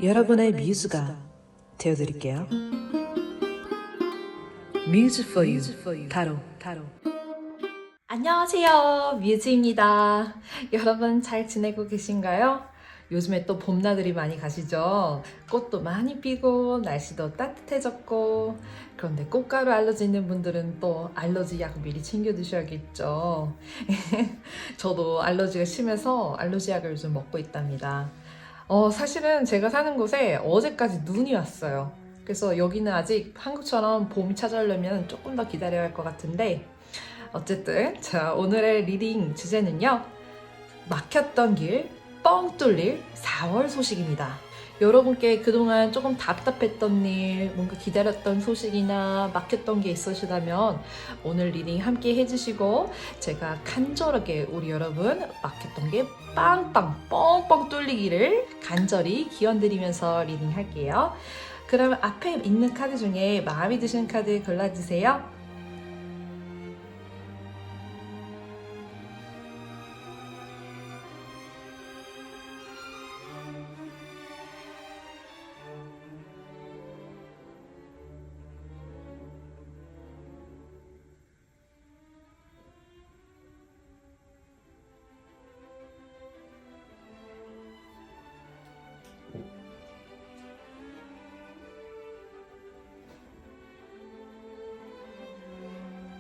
여러분의 뮤즈가 되어드릴게요. 뮤즈 for you 타로. 안녕하세요, 뮤즈입니다. 여러분 잘 지내고 계신가요? 요즘에 또 봄나들이 많이 가시죠? 꽃도 많이 피고 날씨도 따뜻해졌고, 그런데 꽃가루 알러지 있는 분들은 또 알러지 약 미리 챙겨 드셔야겠죠. 저도 알러지가 심해서 알러지 약을 요즘 먹고 있답니다. 사실은 제가 사는 곳에 어제까지 눈이 왔어요. 그래서 여기는 아직 한국처럼 봄이 찾아오려면 조금 더 기다려야 할 것 같은데, 어쨌든 자, 오늘의 리딩 주제는요, 막혔던 길 뻥 뚫릴 4월 소식입니다. 여러분께 그동안 조금 답답했던 일, 뭔가 기다렸던 소식이나 막혔던 게 있으시다면 오늘 리딩 함께 해주시고, 제가 간절하게 우리 여러분 막혔던 게 빵빵 뻥뻥 뚫리기를 간절히 기원드리면서 리딩 할게요. 그러면 앞에 있는 카드 중에 마음에 드시는 카드 골라주세요.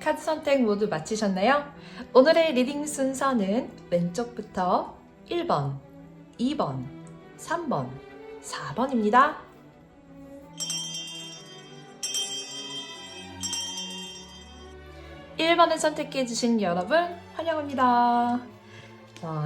카드 선택 모두 마치셨나요? 오늘의 리딩 순서는 왼쪽부터 1번, 2번, 3번, 4번입니다. 1번을 선택해주신 여러분 환영합니다.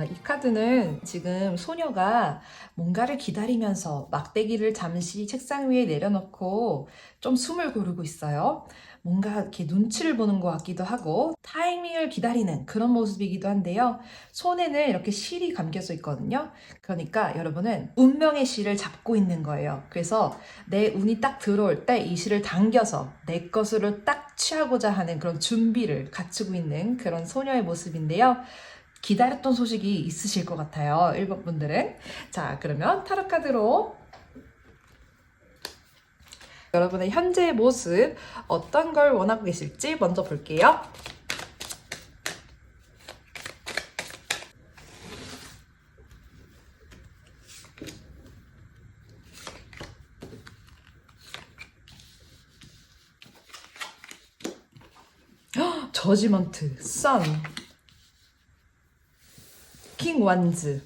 이 카드는 지금 소녀가 뭔가를 기다리면서 막대기를 잠시 책상 위에 내려놓고 좀 숨을 고르고 있어요. 뭔가 이렇게 눈치를 보는 것 같기도 하고 타이밍을 기다리는 그런 모습이기도 한데요. 손에는 이렇게 실이 감겨져 있거든요. 그러니까 여러분은 운명의 실을 잡고 있는 거예요. 그래서 내 운이 딱 들어올 때 이 실을 당겨서 내 것으로 딱 취하고자 하는 그런 준비를 갖추고 있는 그런 소녀의 모습인데요. 기다렸던 소식이 있으실 것 같아요, 1번 분들은. 자, 그러면 타로 카드로 여러분의 현재의 모습, 어떤 걸 원하고 계실지 먼저 볼게요. 저지먼트, 선, 킹 완즈.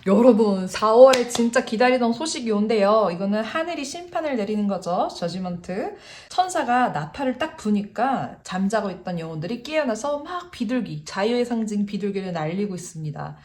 여러분, 4월에 진짜 기다리던 소식이 온대요. 이거는 하늘이 심판을 내리는 거죠. 저지먼트. 천사가 나팔을 딱 부니까 잠자고 있던 영혼들이 깨어나서 막 비둘기, 자유의 상징 비둘기를 날리고 있습니다.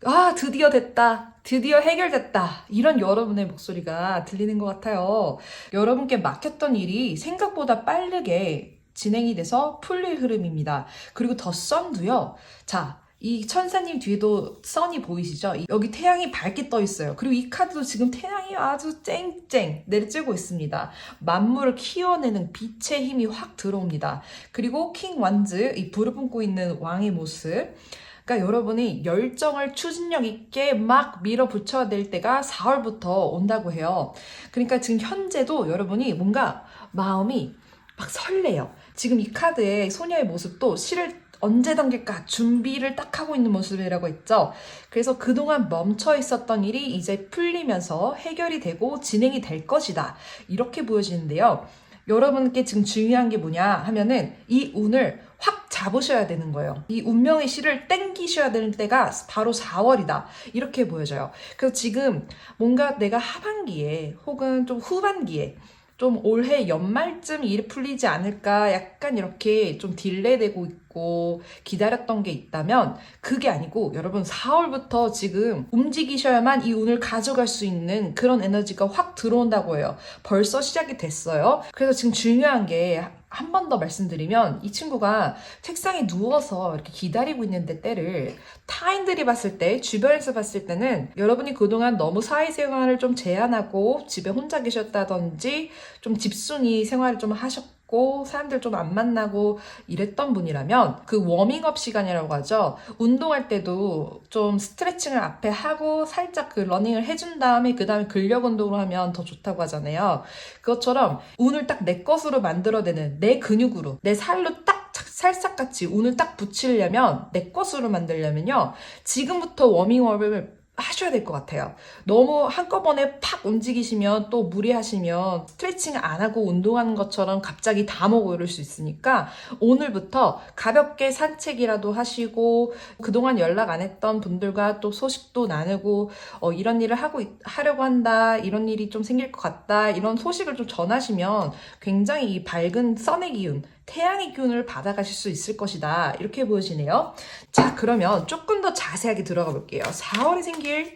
아, 드디어 됐다. 드디어 해결됐다. 이런 여러분의 목소리가 들리는 것 같아요. 여러분께 막혔던 일이 생각보다 빠르게 진행이 돼서 풀릴 흐름입니다. 그리고 더 썬도요. 자, 이 천사님 뒤에도 선이 보이시죠? 여기 태양이 밝게 떠 있어요. 그리고 이 카드도 지금 태양이 아주 쨍쨍 내리쬐고 있습니다. 만물을 키워내는 빛의 힘이 확 들어옵니다. 그리고 킹 완즈, 이 불을 뿜고 있는 왕의 모습. 그러니까 여러분이 열정을 추진력 있게 막 밀어붙여야 될 때가 4월부터 온다고 해요. 그러니까 지금 현재도 여러분이 뭔가 마음이 막 설레요. 지금 이 카드의 소녀의 모습도 실을 언제 당길까 준비를 딱 하고 있는 모습이라고 했죠. 그래서 그동안 멈춰 있었던 일이 이제 풀리면서 해결이 되고 진행이 될 것이다. 이렇게 보여지는데요. 여러분께 지금 중요한 게 뭐냐 하면은 이 운을 확 잡으셔야 되는 거예요. 이 운명의 실을 땡기셔야 되는 때가 바로 4월이다. 이렇게 보여져요. 그래서 지금 뭔가 내가 하반기에 혹은 좀 후반기에 좀 올해 연말쯤 일이 풀리지 않을까 약간 이렇게 좀 딜레이되고 있고 기다렸던 게 있다면 그게 아니고 여러분 4월부터 지금 움직이셔야만 이 운을 가져갈 수 있는 그런 에너지가 확 들어온다고 해요. 벌써 시작이 됐어요. 그래서 지금 중요한 게 한 번 더 말씀드리면 이 친구가 책상에 누워서 이렇게 기다리고 있는데 때를 타인들이 봤을 때, 주변에서 봤을 때는 여러분이 그동안 너무 사회생활을 좀 제한하고 집에 혼자 계셨다든지 좀 집순이 생활을 좀 하셨고 바빴고 사람들 좀 안 만나고 이랬던 분이라면 그 워밍업 시간이라고 하죠. 운동할 때도 좀 스트레칭을 앞에 하고 살짝 그 러닝을 해준 다음에 그 다음에 근력 운동을 하면 더 좋다고 하잖아요. 그것처럼 운을 딱 내 것으로 만들어내는 내 근육으로 내 살로 딱 살짝같이 운을 딱 붙이려면 내 것으로 만들려면요. 지금부터 워밍업을 하셔야 될 것 같아요. 너무 한꺼번에 팍 움직이시면 또 무리하시면 스트레칭 안 하고 운동하는 것처럼 갑자기 다 먹고 이럴 수 있으니까 오늘부터 가볍게 산책이라도 하시고 그동안 연락 안 했던 분들과 또 소식도 나누고 이런 일을 하려고 한다, 이런 일이 좀 생길 것 같다, 이런 소식을 좀 전하시면 굉장히 이 밝은 선의 기운, 태양의 기운을 받아가실 수 있을 것이다. 이렇게 보여지네요. 자, 그러면 조금 더 자세하게 들어가 볼게요. 4월에 생길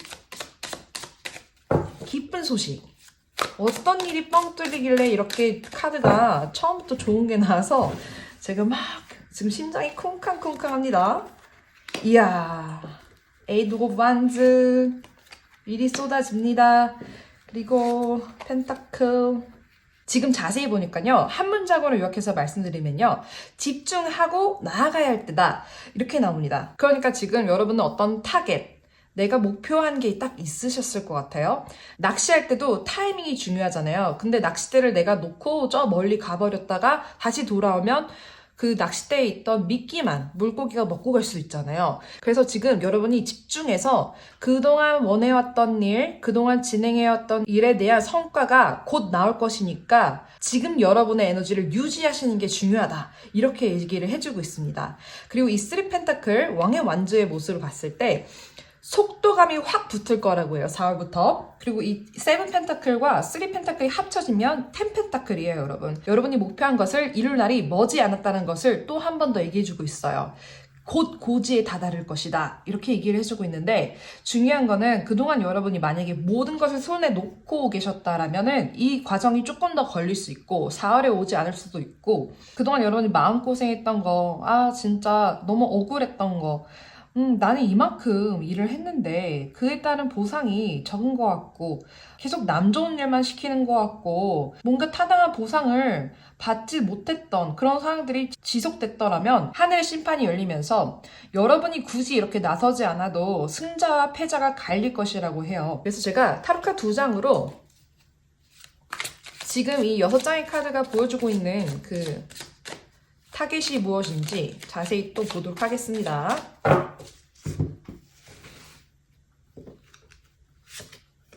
기쁜 소식. 어떤 일이 뻥 뚫리길래 이렇게 카드가 처음부터 좋은 게 나와서 제가 막 지금 심장이 쿵쾅쿵쾅합니다. 이야, 에이드 오브 완즈 일이 쏟아집니다. 그리고 펜타클. 지금 자세히 보니까요. 한 문장으로 요약해서 말씀드리면요. 집중하고 나아가야 할 때다. 이렇게 나옵니다. 그러니까 지금 여러분은 어떤 타겟, 내가 목표한 게 딱 있으셨을 것 같아요. 낚시할 때도 타이밍이 중요하잖아요. 근데 낚싯대를 내가 놓고 저 멀리 가버렸다가 다시 돌아오면 그 낚싯대에 있던 미끼만 물고기가 먹고 갈 수 있잖아요. 그래서 지금 여러분이 집중해서 그동안 원해왔던 일, 그동안 진행해왔던 일에 대한 성과가 곧 나올 것이니까 지금 여러분의 에너지를 유지하시는 게 중요하다. 이렇게 얘기를 해주고 있습니다. 그리고 이 3 펜타클, 왕의 완주의 모습을 봤을 때 속도감이 확 붙을 거라고 해요. 4월부터. 그리고 이 7 펜타클과 3 펜타클이 합쳐지면 10 펜타클이에요, 여러분. 여러분이 목표한 것을 이룰 날이 머지 않았다는 것을 또 한 번 더 얘기해주고 있어요. 곧 고지에 다다를 것이다. 이렇게 얘기를 해주고 있는데 중요한 거는 그동안 여러분이 만약에 모든 것을 손에 놓고 계셨다라면은 이 과정이 조금 더 걸릴 수 있고 4월에 오지 않을 수도 있고 그동안 여러분이 마음고생했던 거, 진짜 너무 억울했던 거, 나는 이만큼 일을 했는데 그에 따른 보상이 적은 것 같고 계속 남 좋은 일만 시키는 것 같고 뭔가 타당한 보상을 받지 못했던 그런 상황들이 지속됐더라면 하늘의 심판이 열리면서 여러분이 굳이 이렇게 나서지 않아도 승자와 패자가 갈릴 것이라고 해요. 그래서 제가 타로카 2장으로 지금 이 6장의 카드가 보여주고 있는 그 타겟이 무엇인지 자세히 또 보도록 하겠습니다.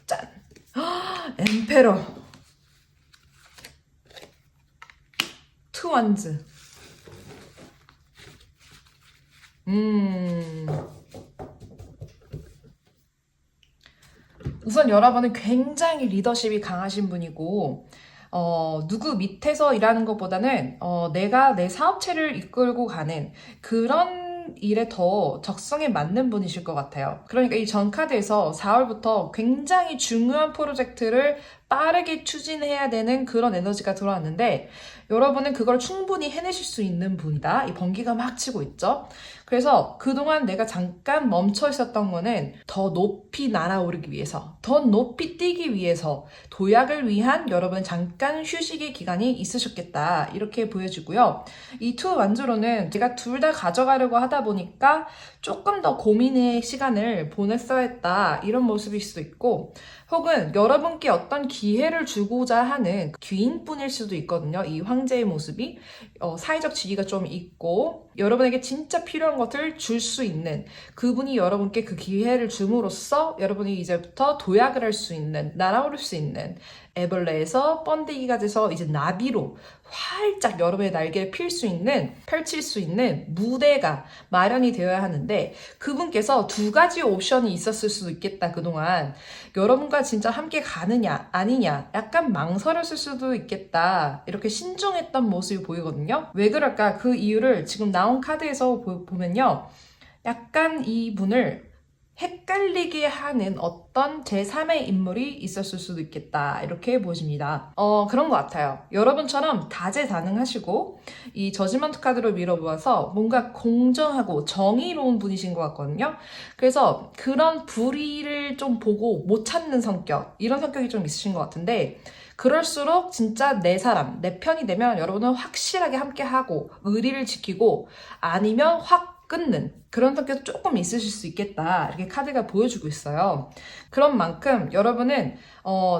짠! 엠페러, 투 완즈. 우선 여러분은 굉장히 리더십이 강하신 분이고 누구 밑에서 일하는 것보다는 내가 내 사업체를 이끌고 가는 그런 일에 더 적성에 맞는 분이실 것 같아요. 그러니까 이 전 카드에서 4월부터 굉장히 중요한 프로젝트를 빠르게 추진해야 되는 그런 에너지가 들어왔는데 여러분은 그걸 충분히 해내실 수 있는 분이다. 이 번개가 막 치고 있죠. 그래서 그동안 내가 잠깐 멈춰 있었던 거는 더 높이 날아오르기 위해서, 더 높이 뛰기 위해서 도약을 위한 여러분 잠깐 휴식의 기간이 있으셨겠다. 이렇게 보여지고요. 이 투 완주로는 제가 둘 다 가져가려고 하다 보니까 조금 더 고민의 시간을 보냈어야 했다. 이런 모습일 수도 있고 혹은 여러분께 어떤 기회를 주고자 하는 귀인뿐일 수도 있거든요. 이 황제의 모습이 사회적 지위가 좀 있고 여러분에게 진짜 필요한 것을 줄 수 있는 그분이 여러분께 그 기회를 줌으로써 여러분이 이제부터 도약을 할 수 있는, 날아오를 수 있는 애벌레에서 번데기가 돼서 이제 나비로 활짝 여러분의 날개를 펼칠 수 있는 무대가 마련이 되어야 하는데 그분께서 두 가지 옵션이 있었을 수도 있겠다. 그동안 여러분과 진짜 함께 가느냐 아니냐 약간 망설였을 수도 있겠다. 이렇게 신중했던 모습이 보이거든요. 왜 그럴까? 그 이유를 지금 나온 카드에서 보면요. 약간 이분을 헷갈리게 하는 어떤 제3의 인물이 있었을 수도 있겠다. 이렇게 보십니다. 그런 것 같아요. 여러분처럼 다재다능하시고 이 저지먼트 카드로 밀어보아서 뭔가 공정하고 정의로운 분이신 것 같거든요. 그래서 그런 불의를 좀 보고 못 찾는 성격, 이런 성격이 좀 있으신 것 같은데 그럴수록 진짜 내 사람, 내 편이 되면 여러분은 확실하게 함께하고 의리를 지키고 아니면 확 끊는 그런 성격도 조금 있으실 수 있겠다. 이렇게 카드가 보여주고 있어요. 그런 만큼 여러분은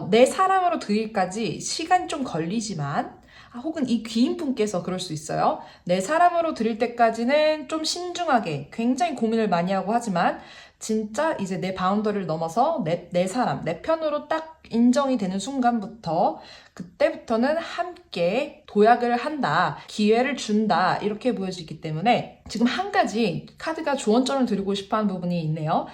내 사람으로 드릴까지 시간이 좀 걸리지만 혹은 이 귀인분께서 그럴 수 있어요. 내 사람으로 드릴 때까지는 좀 신중하게 굉장히 고민을 많이 하고 하지만 진짜 이제 내 바운더리를 넘어서 내 사람, 내 편으로 딱 인정이 되는 순간부터 그때부터는 함께 도약을 한다, 기회를 준다 이렇게 보여지기 때문에 지금 한 가지 카드가 조언점을 드리고 싶어하는 부분이 있네요.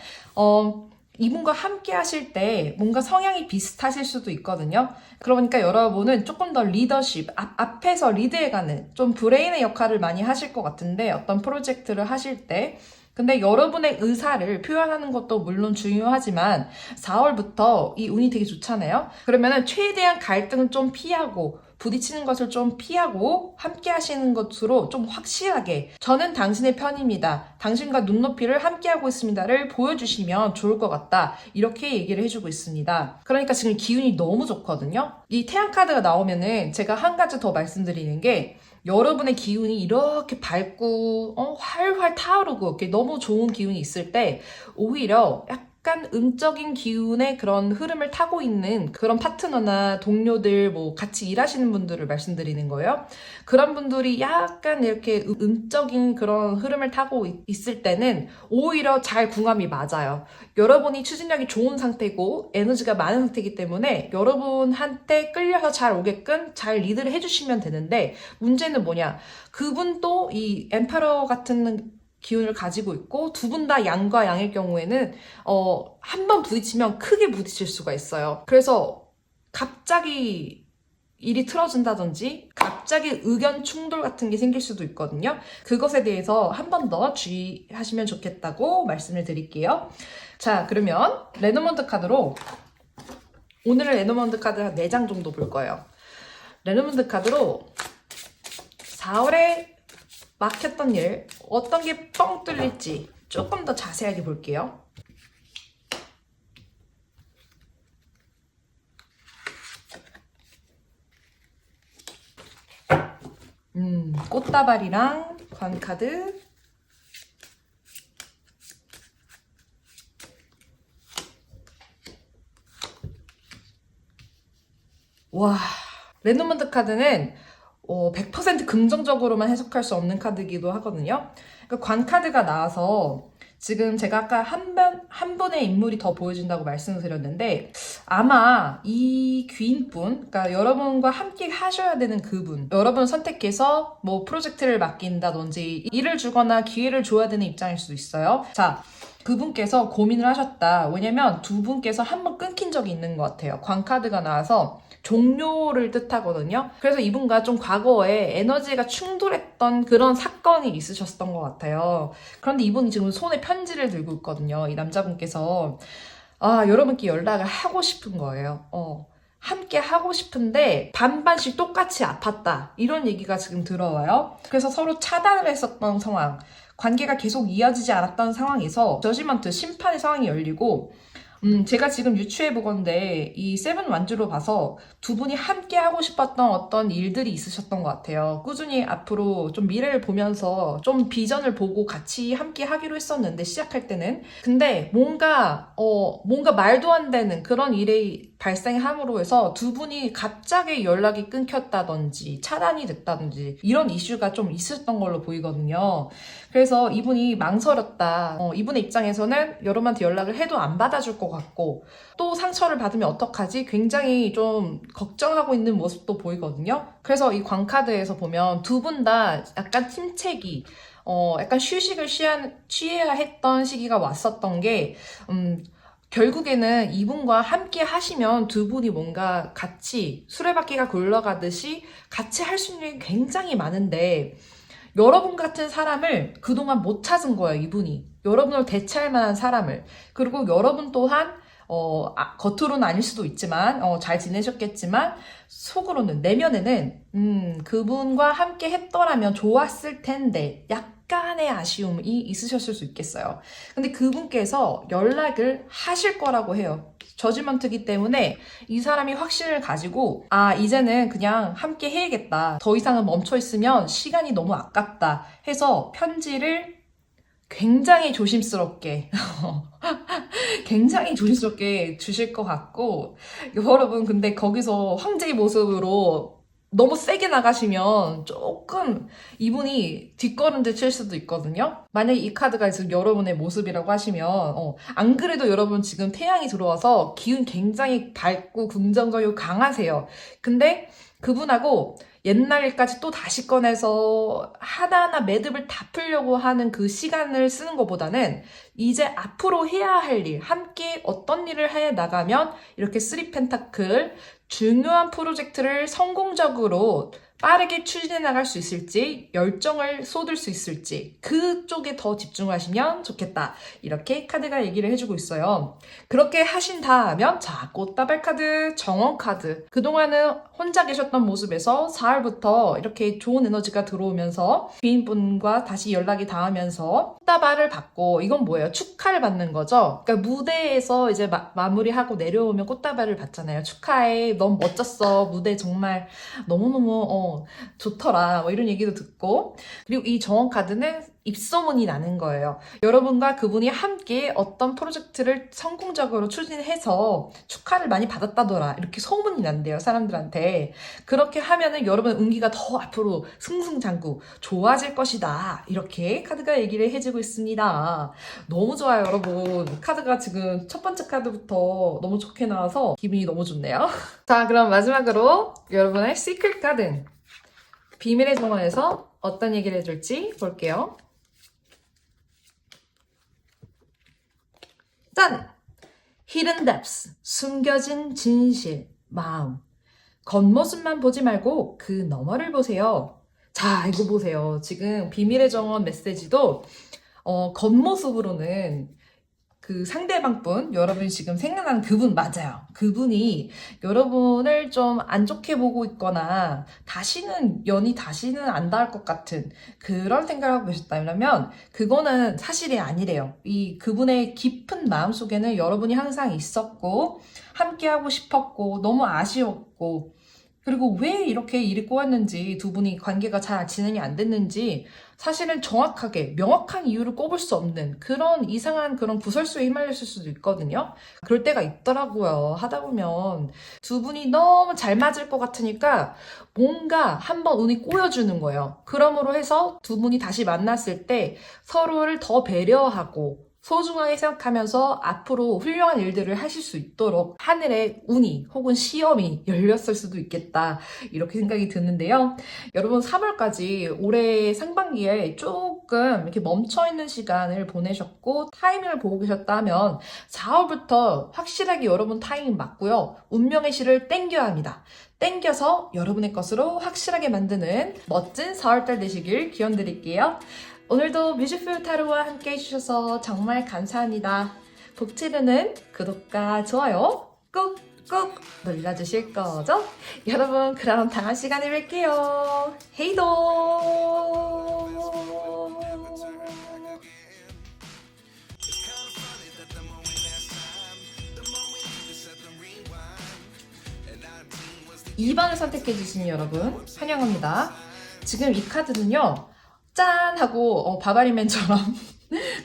이분과 함께 하실 때 뭔가 성향이 비슷하실 수도 있거든요. 그러니까 여러분은 조금 더 리더십, 앞에서 리드해가는 좀 브레인의 역할을 많이 하실 것 같은데 어떤 프로젝트를 하실 때 근데 여러분의 의사를 표현하는 것도 물론 중요하지만 4월부터 이 운이 되게 좋잖아요. 그러면은 최대한 갈등을 좀 피하고 부딪히는 것을 좀 피하고 함께 하시는 것으로 좀 확실하게 저는 당신의 편입니다. 당신과 눈높이를 함께 하고 있습니다를 보여주시면 좋을 것 같다. 이렇게 얘기를 해주고 있습니다. 그러니까 지금 기운이 너무 좋거든요. 이 태양 카드가 나오면은 제가 한 가지 더 말씀드리는 게 여러분의 기운이 이렇게 밝고 활활 타오르고 이렇게 너무 좋은 기운이 있을 때 오히려 약간 음적인 기운의 그런 흐름을 타고 있는 그런 파트너나 동료들 뭐 같이 일하시는 분들을 말씀드리는 거예요. 그런 분들이 약간 이렇게 음적인 그런 흐름을 타고 있을 때는 오히려 잘 궁합이 맞아요. 여러분이 추진력이 좋은 상태고 에너지가 많은 상태이기 때문에 여러분한테 끌려서 잘 오게끔 잘 리드를 해주시면 되는데 문제는 뭐냐? 그분도 이 엠파러 같은 기운을 가지고 있고 두 분 다 양과 양일 경우에는 한 번 부딪히면 크게 부딪힐 수가 있어요. 그래서 갑자기 일이 틀어진다든지 갑자기 의견 충돌 같은 게 생길 수도 있거든요. 그것에 대해서 한 번 더 주의하시면 좋겠다고 말씀을 드릴게요. 자, 그러면 레노먼드 카드로 오늘은 레노먼드 카드 한 4장 정도 볼 거예요. 레노먼드 카드로 4월에 막혔던 일, 어떤 게 뻥 뚫릴지 조금 더 자세하게 볼게요. 꽃다발이랑 관카드, 와, 레노먼드 카드는 100% 긍정적으로만 해석할 수 없는 카드이기도 하거든요. 그러니까 관카드가 나와서 지금 제가 아까 한 분의 인물이 더 보여진다고 말씀을 드렸는데 아마 이 귀인분, 그러니까 여러분과 함께 하셔야 되는 그분, 여러분을 선택해서 뭐 프로젝트를 맡긴다든지 일을 주거나 기회를 줘야 되는 입장일 수도 있어요. 자, 그분께서 고민을 하셨다. 왜냐면 두 분께서 한번 끊긴 적이 있는 것 같아요. 관카드가 나와서 종료를 뜻하거든요. 그래서 이분과 좀 과거에 에너지가 충돌했던 그런 사건이 있으셨던 것 같아요. 그런데 이분이 지금 손에 편지를 들고 있거든요. 이 남자분께서 여러분께 연락을 하고 싶은 거예요. 함께 하고 싶은데 반반씩 똑같이 아팠다. 이런 얘기가 지금 들어와요. 그래서 서로 차단을 했었던 상황, 관계가 계속 이어지지 않았던 상황에서 저지먼트 심판의 상황이 열리고 제가 지금 유추해보건데 이 세븐 완주로 봐서 두 분이 함께 하고 싶었던 어떤 일들이 있으셨던 것 같아요. 꾸준히 앞으로 좀 미래를 보면서 좀 비전을 보고 같이 함께 하기로 했었는데 시작할 때는 근데 뭔가 말도 안 되는 그런 일이 발생함으로 해서 두 분이 갑자기 연락이 끊겼다든지 차단이 됐다든지 이런 이슈가 좀 있었던 걸로 보이거든요. 그래서 이분이 망설였다. 이분의 입장에서는 여러분한테 연락을 해도 안 받아줄 것 같고 또 상처를 받으면 어떡하지? 굉장히 좀 걱정하고 있는 모습도 보이거든요. 그래서 이 광카드에서 보면 두 분 다 약간 침체기, 약간 휴식을 취해야 했던 시기가 왔었던 게 결국에는 이분과 함께 하시면 두 분이 뭔가 같이 수레바퀴가 굴러가듯이 같이 할 수 있는 게 굉장히 많은데 여러분 같은 사람을 그동안 못 찾은 거예요, 이분이. 여러분을 대체할 만한 사람을. 그리고 여러분 또한 겉으로는 아닐 수도 있지만, 잘 지내셨겠지만, 속으로는, 내면에는, 그분과 함께 했더라면 좋았을 텐데, 약간의 아쉬움이 있으셨을 수 있겠어요. 근데 그분께서 연락을 하실 거라고 해요. 저지먼트기 때문에 이 사람이 확신을 가지고, 이제는 그냥 함께 해야겠다. 더 이상은 멈춰있으면 시간이 너무 아깝다 해서 편지를 굉장히 조심스럽게 굉장히 조심스럽게 주실 것 같고, 여러분 근데 거기서 황제의 모습으로 너무 세게 나가시면 조금 이분이 뒷걸음질 칠 수도 있거든요. 만약에 이 카드가 지금 여러분의 모습이라고 하시면 안 그래도 여러분 지금 태양이 들어와서 기운 굉장히 밝고 긍정적이고 강하세요. 근데 그분하고 옛날 일까지 또 다시 꺼내서 하나하나 매듭을 다 풀려고 하는 그 시간을 쓰는 것보다는 이제 앞으로 해야 할 일, 함께 어떤 일을 해 나가면 이렇게 3펜타클 중요한 프로젝트를 성공적으로 빠르게 추진해 나갈 수 있을지, 열정을 쏟을 수 있을지 그쪽에 더 집중하시면 좋겠다. 이렇게 카드가 얘기를 해주고 있어요. 그렇게 하신다 하면 자, 꽃다발 카드, 정원 카드. 그동안은 혼자 계셨던 모습에서 4월부터 이렇게 좋은 에너지가 들어오면서 귀인분과 다시 연락이 닿으면서 꽃다발을 받고, 이건 뭐예요? 축하를 받는 거죠. 그러니까 무대에서 이제 마무리하고 내려오면 꽃다발을 받잖아요. 축하해, 너무 멋졌어, 무대 정말 너무너무 좋더라, 뭐 이런 얘기도 듣고. 그리고 이 정원 카드는 입소문이 나는 거예요. 여러분과 그분이 함께 어떤 프로젝트를 성공적으로 추진해서 축하를 많이 받았다더라, 이렇게 소문이 난대요, 사람들한테. 그렇게 하면은 여러분 운기가 더 앞으로 승승장구 좋아질 것이다, 이렇게 카드가 얘기를 해주고 있습니다. 너무 좋아요, 여러분. 카드가 지금 첫 번째 카드부터 너무 좋게 나와서 기분이 너무 좋네요. 자, 그럼 마지막으로 여러분의 시크릿 카드, 비밀의 정원에서 어떤 얘기를 해줄지 볼게요. 짠! Hidden depths, 숨겨진 진실, 마음. 겉모습만 보지 말고 그 너머를 보세요. 자, 이거 보세요. 지금 비밀의 정원 메시지도 겉모습으로는 그 상대방분, 여러분이 지금 생각나는 그분 맞아요. 그분이 여러분을 좀 안 좋게 보고 있거나 연이 다시는 안 닿을 것 같은 그런 생각을 하고 계셨다면 그거는 사실이 아니래요. 그분의 깊은 마음속에는 여러분이 항상 있었고 함께하고 싶었고 너무 아쉬웠고, 그리고 왜 이렇게 일이 꼬였는지, 두 분이 관계가 잘 진행이 안 됐는지 사실은 정확하게 명확한 이유를 꼽을 수 없는 그런 이상한 그런 구설수에 휘말렸을 수도 있거든요. 그럴 때가 있더라고요. 하다 보면 두 분이 너무 잘 맞을 것 같으니까 뭔가 한번 운이 꼬여주는 거예요. 그러므로 해서 두 분이 다시 만났을 때 서로를 더 배려하고 소중하게 생각하면서 앞으로 훌륭한 일들을 하실 수 있도록 하늘의 운이 혹은 시험이 열렸을 수도 있겠다, 이렇게 생각이 드는데요. 여러분 3월까지 올해 상반기에 조금 이렇게 멈춰있는 시간을 보내셨고 타이밍을 보고 계셨다면 4월부터 확실하게 여러분 타이밍 맞고요. 운명의 실을 땡겨야 합니다. 땡겨서 여러분의 것으로 확실하게 만드는 멋진 4월달 되시길 기원드릴게요. 오늘도 뮤직풀 타로와 함께 해주셔서 정말 감사합니다. 복치르는 구독과 좋아요 꾹꾹 눌러주실 거죠? 여러분 그럼 다음 시간에 뵐게요. 헤이도! (2번을) 선택해주신 여러분 환영합니다. 지금 이 카드는요, 짠! 하고 바바리맨처럼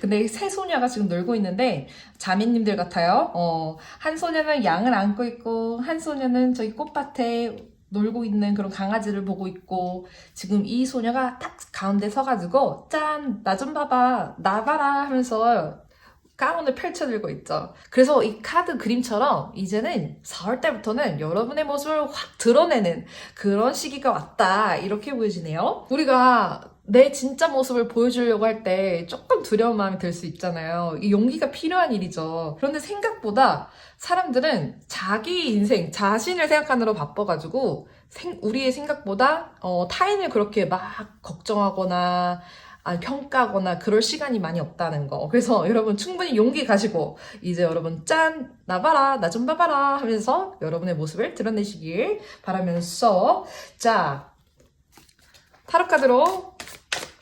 근데 세 소녀가 지금 놀고 있는데 자매님들 같아요. 한 소녀는 양을 안고 있고 한 소녀는 저기 꽃밭에 놀고 있는 그런 강아지를 보고 있고, 지금 이 소녀가 딱 가운데 서가지고 짠! 나 좀 봐봐, 나 봐라 하면서 가운을 펼쳐들고 있죠. 그래서 이 카드 그림처럼 이제는 4월 때부터는 여러분의 모습을 확 드러내는 그런 시기가 왔다. 이렇게 보여지네요. 우리가 내 진짜 모습을 보여주려고 할 때 조금 두려운 마음이 들 수 있잖아요. 이 용기가 필요한 일이죠. 그런데 생각보다 사람들은 자기 인생, 자신을 생각하느라 바빠가지고 우리의 생각보다 타인을 그렇게 막 걱정하거나 평가하거나 그럴 시간이 많이 없다는 거. 그래서 여러분 충분히 용기 가지고 이제 여러분 짠! 나 봐라! 나 좀 봐봐라! 하면서 여러분의 모습을 드러내시길 바라면서 자, 타로카드로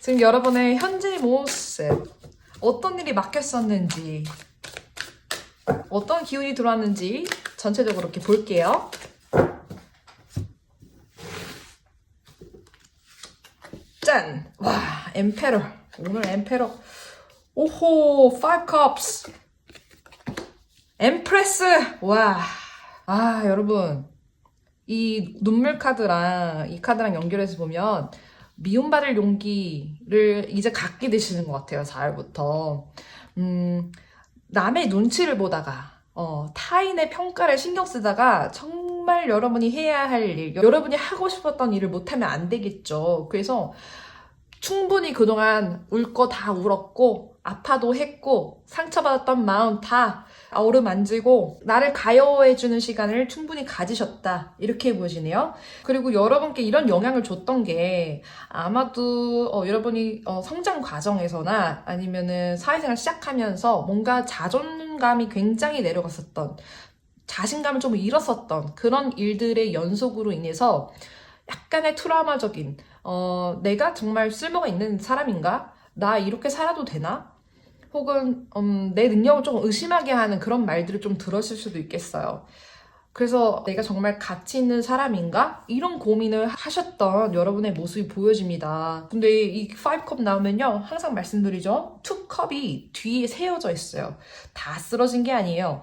지금 여러분의 현재 모습 어떤 일이 막혔었는지 어떤 기운이 들어왔는지 전체적으로 이렇게 볼게요. 짠! 와, 엠페러. 오늘 엠페러. 오호, 5 cups. 엠프레스. 와. 아, 여러분. 이 눈물 카드랑 이 카드랑 연결해서 보면 미움받을 용기를 이제 갖게 되시는 것 같아요. 4월부터. 남의 눈치를 보다가 타인의 평가를 신경 쓰다가 정말 여러분이 해야 할 일, 여러분이 하고 싶었던 일을 못하면 안 되겠죠. 그래서 충분히 그동안 울 거 다 울었고 아파도 했고 상처받았던 마음 다 어루만지고 나를 가여워해주는 시간을 충분히 가지셨다. 이렇게 보시네요. 그리고 여러분께 이런 영향을 줬던 게 아마도 여러분이 성장 과정에서나 아니면은 사회생활 시작하면서 뭔가 자존감이 굉장히 내려갔었던 자신감을 좀 잃었었던 그런 일들의 연속으로 인해서 약간의 트라우마적인 내가 정말 쓸모가 있는 사람인가? 나 이렇게 살아도 되나? 혹은 내 능력을 좀 의심하게 하는 그런 말들을 좀 들었을 수도 있겠어요. 그래서 내가 정말 가치 있는 사람인가? 이런 고민을 하셨던 여러분의 모습이 보여집니다. 근데 이 5컵 나오면요. 항상 말씀드리죠. 2컵이 뒤에 세워져 있어요. 다 쓰러진 게 아니에요.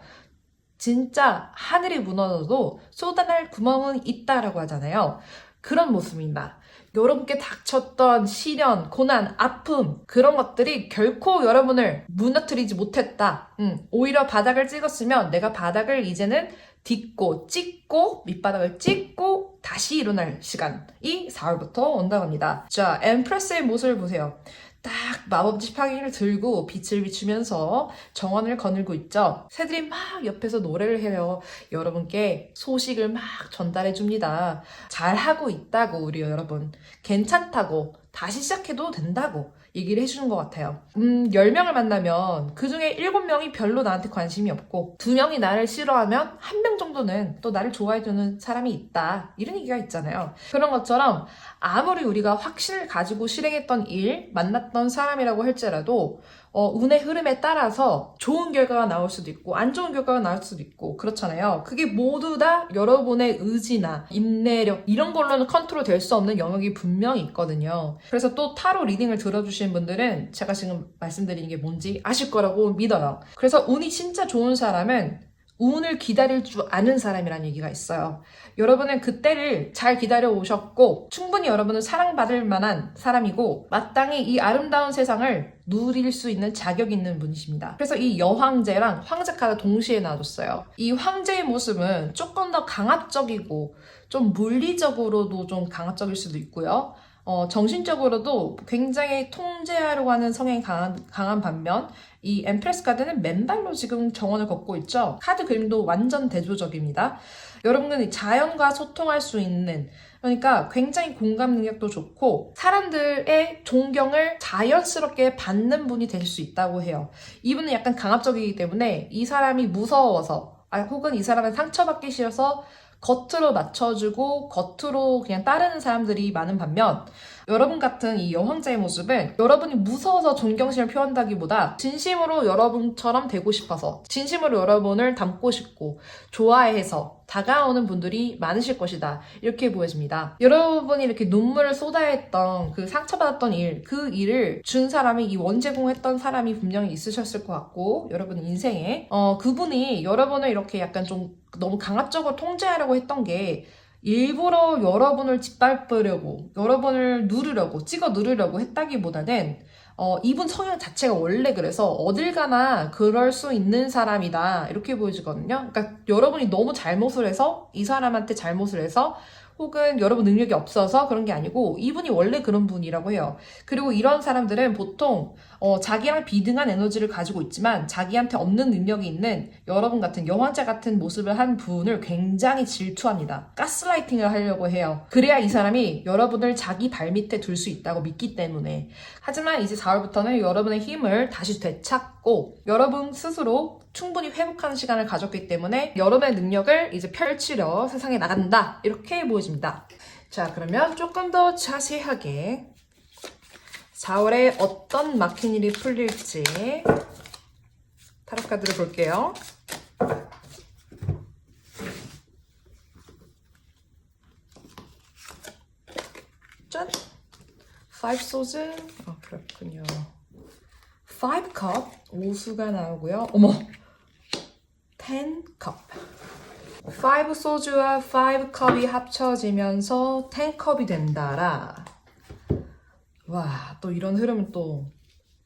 진짜 하늘이 무너져도 쏟아날 구멍은 있다라고 하잖아요. 그런 모습입니다. 여러분께 닥쳤던 시련, 고난, 아픔 그런 것들이 결코 여러분을 무너뜨리지 못했다. 오히려 바닥을 찍었으면 내가 바닥을 이제는 딛고 찍고 밑바닥을 찍고 다시 일어날 시간이 4월부터 온다고 합니다. 자, 엠프레스의 모습을 보세요. 딱 마법 지팡이를 들고 빛을 비추면서 정원을 거닐고 있죠. 새들이 막 옆에서 노래를 해요. 여러분께 소식을 막 전달해 줍니다. 잘하고 있다고 우리 여러분. 괜찮다고 다시 시작해도 된다고 얘기를 해주는 것 같아요. 10명을 만나면 그중에 7명이 별로 나한테 관심이 없고 2명이 나를 싫어하면 1명 정도는 또 나를 좋아해주는 사람이 있다. 이런 얘기가 있잖아요. 그런 것처럼 아무리 우리가 확신을 가지고 실행했던 일, 만났던 사람이라고 할지라도 운의 흐름에 따라서 좋은 결과가 나올 수도 있고 안 좋은 결과가 나올 수도 있고 그렇잖아요. 그게 모두 다 여러분의 의지나 인내력 이런 걸로는 컨트롤 될 수 없는 영역이 분명히 있거든요. 그래서 또 타로 리딩을 들어주시는 분들은 제가 지금 말씀드리는 게 뭔지 아실 거라고 믿어요. 그래서 운이 진짜 좋은 사람은 운을 기다릴 줄 아는 사람이라는 얘기가 있어요. 여러분은 그때를 잘 기다려 오셨고 충분히 여러분은 사랑받을 만한 사람이고 마땅히 이 아름다운 세상을 누릴 수 있는 자격 있는 분이십니다. 그래서 이 여황제랑 황제 카드 동시에 놔뒀어요. 이 황제의 모습은 조금 더 강압적이고 좀 물리적으로도 좀 강압적일 수도 있고요. 정신적으로도 굉장히 통제하려고 하는 성향이 강한 반면 이 엠프레스 카드는 맨발로 지금 정원을 걷고 있죠. 카드 그림도 완전 대조적입니다. 여러분은 자연과 소통할 수 있는 그러니까 굉장히 공감 능력도 좋고 사람들의 존경을 자연스럽게 받는 분이 될 수 있다고 해요. 이분은 약간 강압적이기 때문에 이 사람이 무서워서 혹은 이 사람은 상처받기 싫어서 겉으로 맞춰주고 겉으로 그냥 따르는 사람들이 많은 반면 여러분 같은 이 여왕자의 모습은 여러분이 무서워서 존경심을 표한다기보다 진심으로 여러분처럼 되고 싶어서 진심으로 여러분을 닮고 싶고 좋아해서 다가오는 분들이 많으실 것이다. 이렇게 보여집니다. 여러분이 이렇게 눈물을 쏟아야 했던 그 상처받았던 일, 그 일을 준 사람이 이 원제공했던 사람이 분명히 있으셨을 것 같고 여러분 인생에 그분이 여러분을 이렇게 약간 좀 너무 강압적으로 통제하려고 했던 게 일부러 여러분을 짓밟으려고 여러분을 누르려고 찍어 누르려고 했다기보다는 이분 성향 자체가 원래 그래서 어딜 가나 그럴 수 있는 사람이다 이렇게 보여지거든요. 그러니까 여러분이 너무 잘못을 해서 이 사람한테 잘못을 해서 혹은 여러분 능력이 없어서 그런 게 아니고 이분이 원래 그런 분이라고 해요. 그리고 이런 사람들은 보통 자기랑 비등한 에너지를 가지고 있지만 자기한테 없는 능력이 있는 여러분 같은 여왕자 같은 모습을 한 분을 굉장히 질투합니다. 가스라이팅을 하려고 해요. 그래야 이 사람이 여러분을 자기 발밑에 둘 수 있다고 믿기 때문에. 하지만 이제 4월부터는 여러분의 힘을 다시 되찾고 여러분 스스로 충분히 회복하는 시간을 가졌기 때문에 여러분의 능력을 이제 펼치려 세상에 나간다 이렇게 보여집니다. 자, 그러면 조금 더 자세하게 4월에 어떤 막힌 일이 풀릴지 타로 카드를 볼게요. 짠! 5 swords. 그렇군요. 5 cup. 오수가 나오고요. 어머! 10 cup. 5 swords와 5 cup이 합쳐지면서 10 cup이 된다라. 와, 또 이런 흐름은 또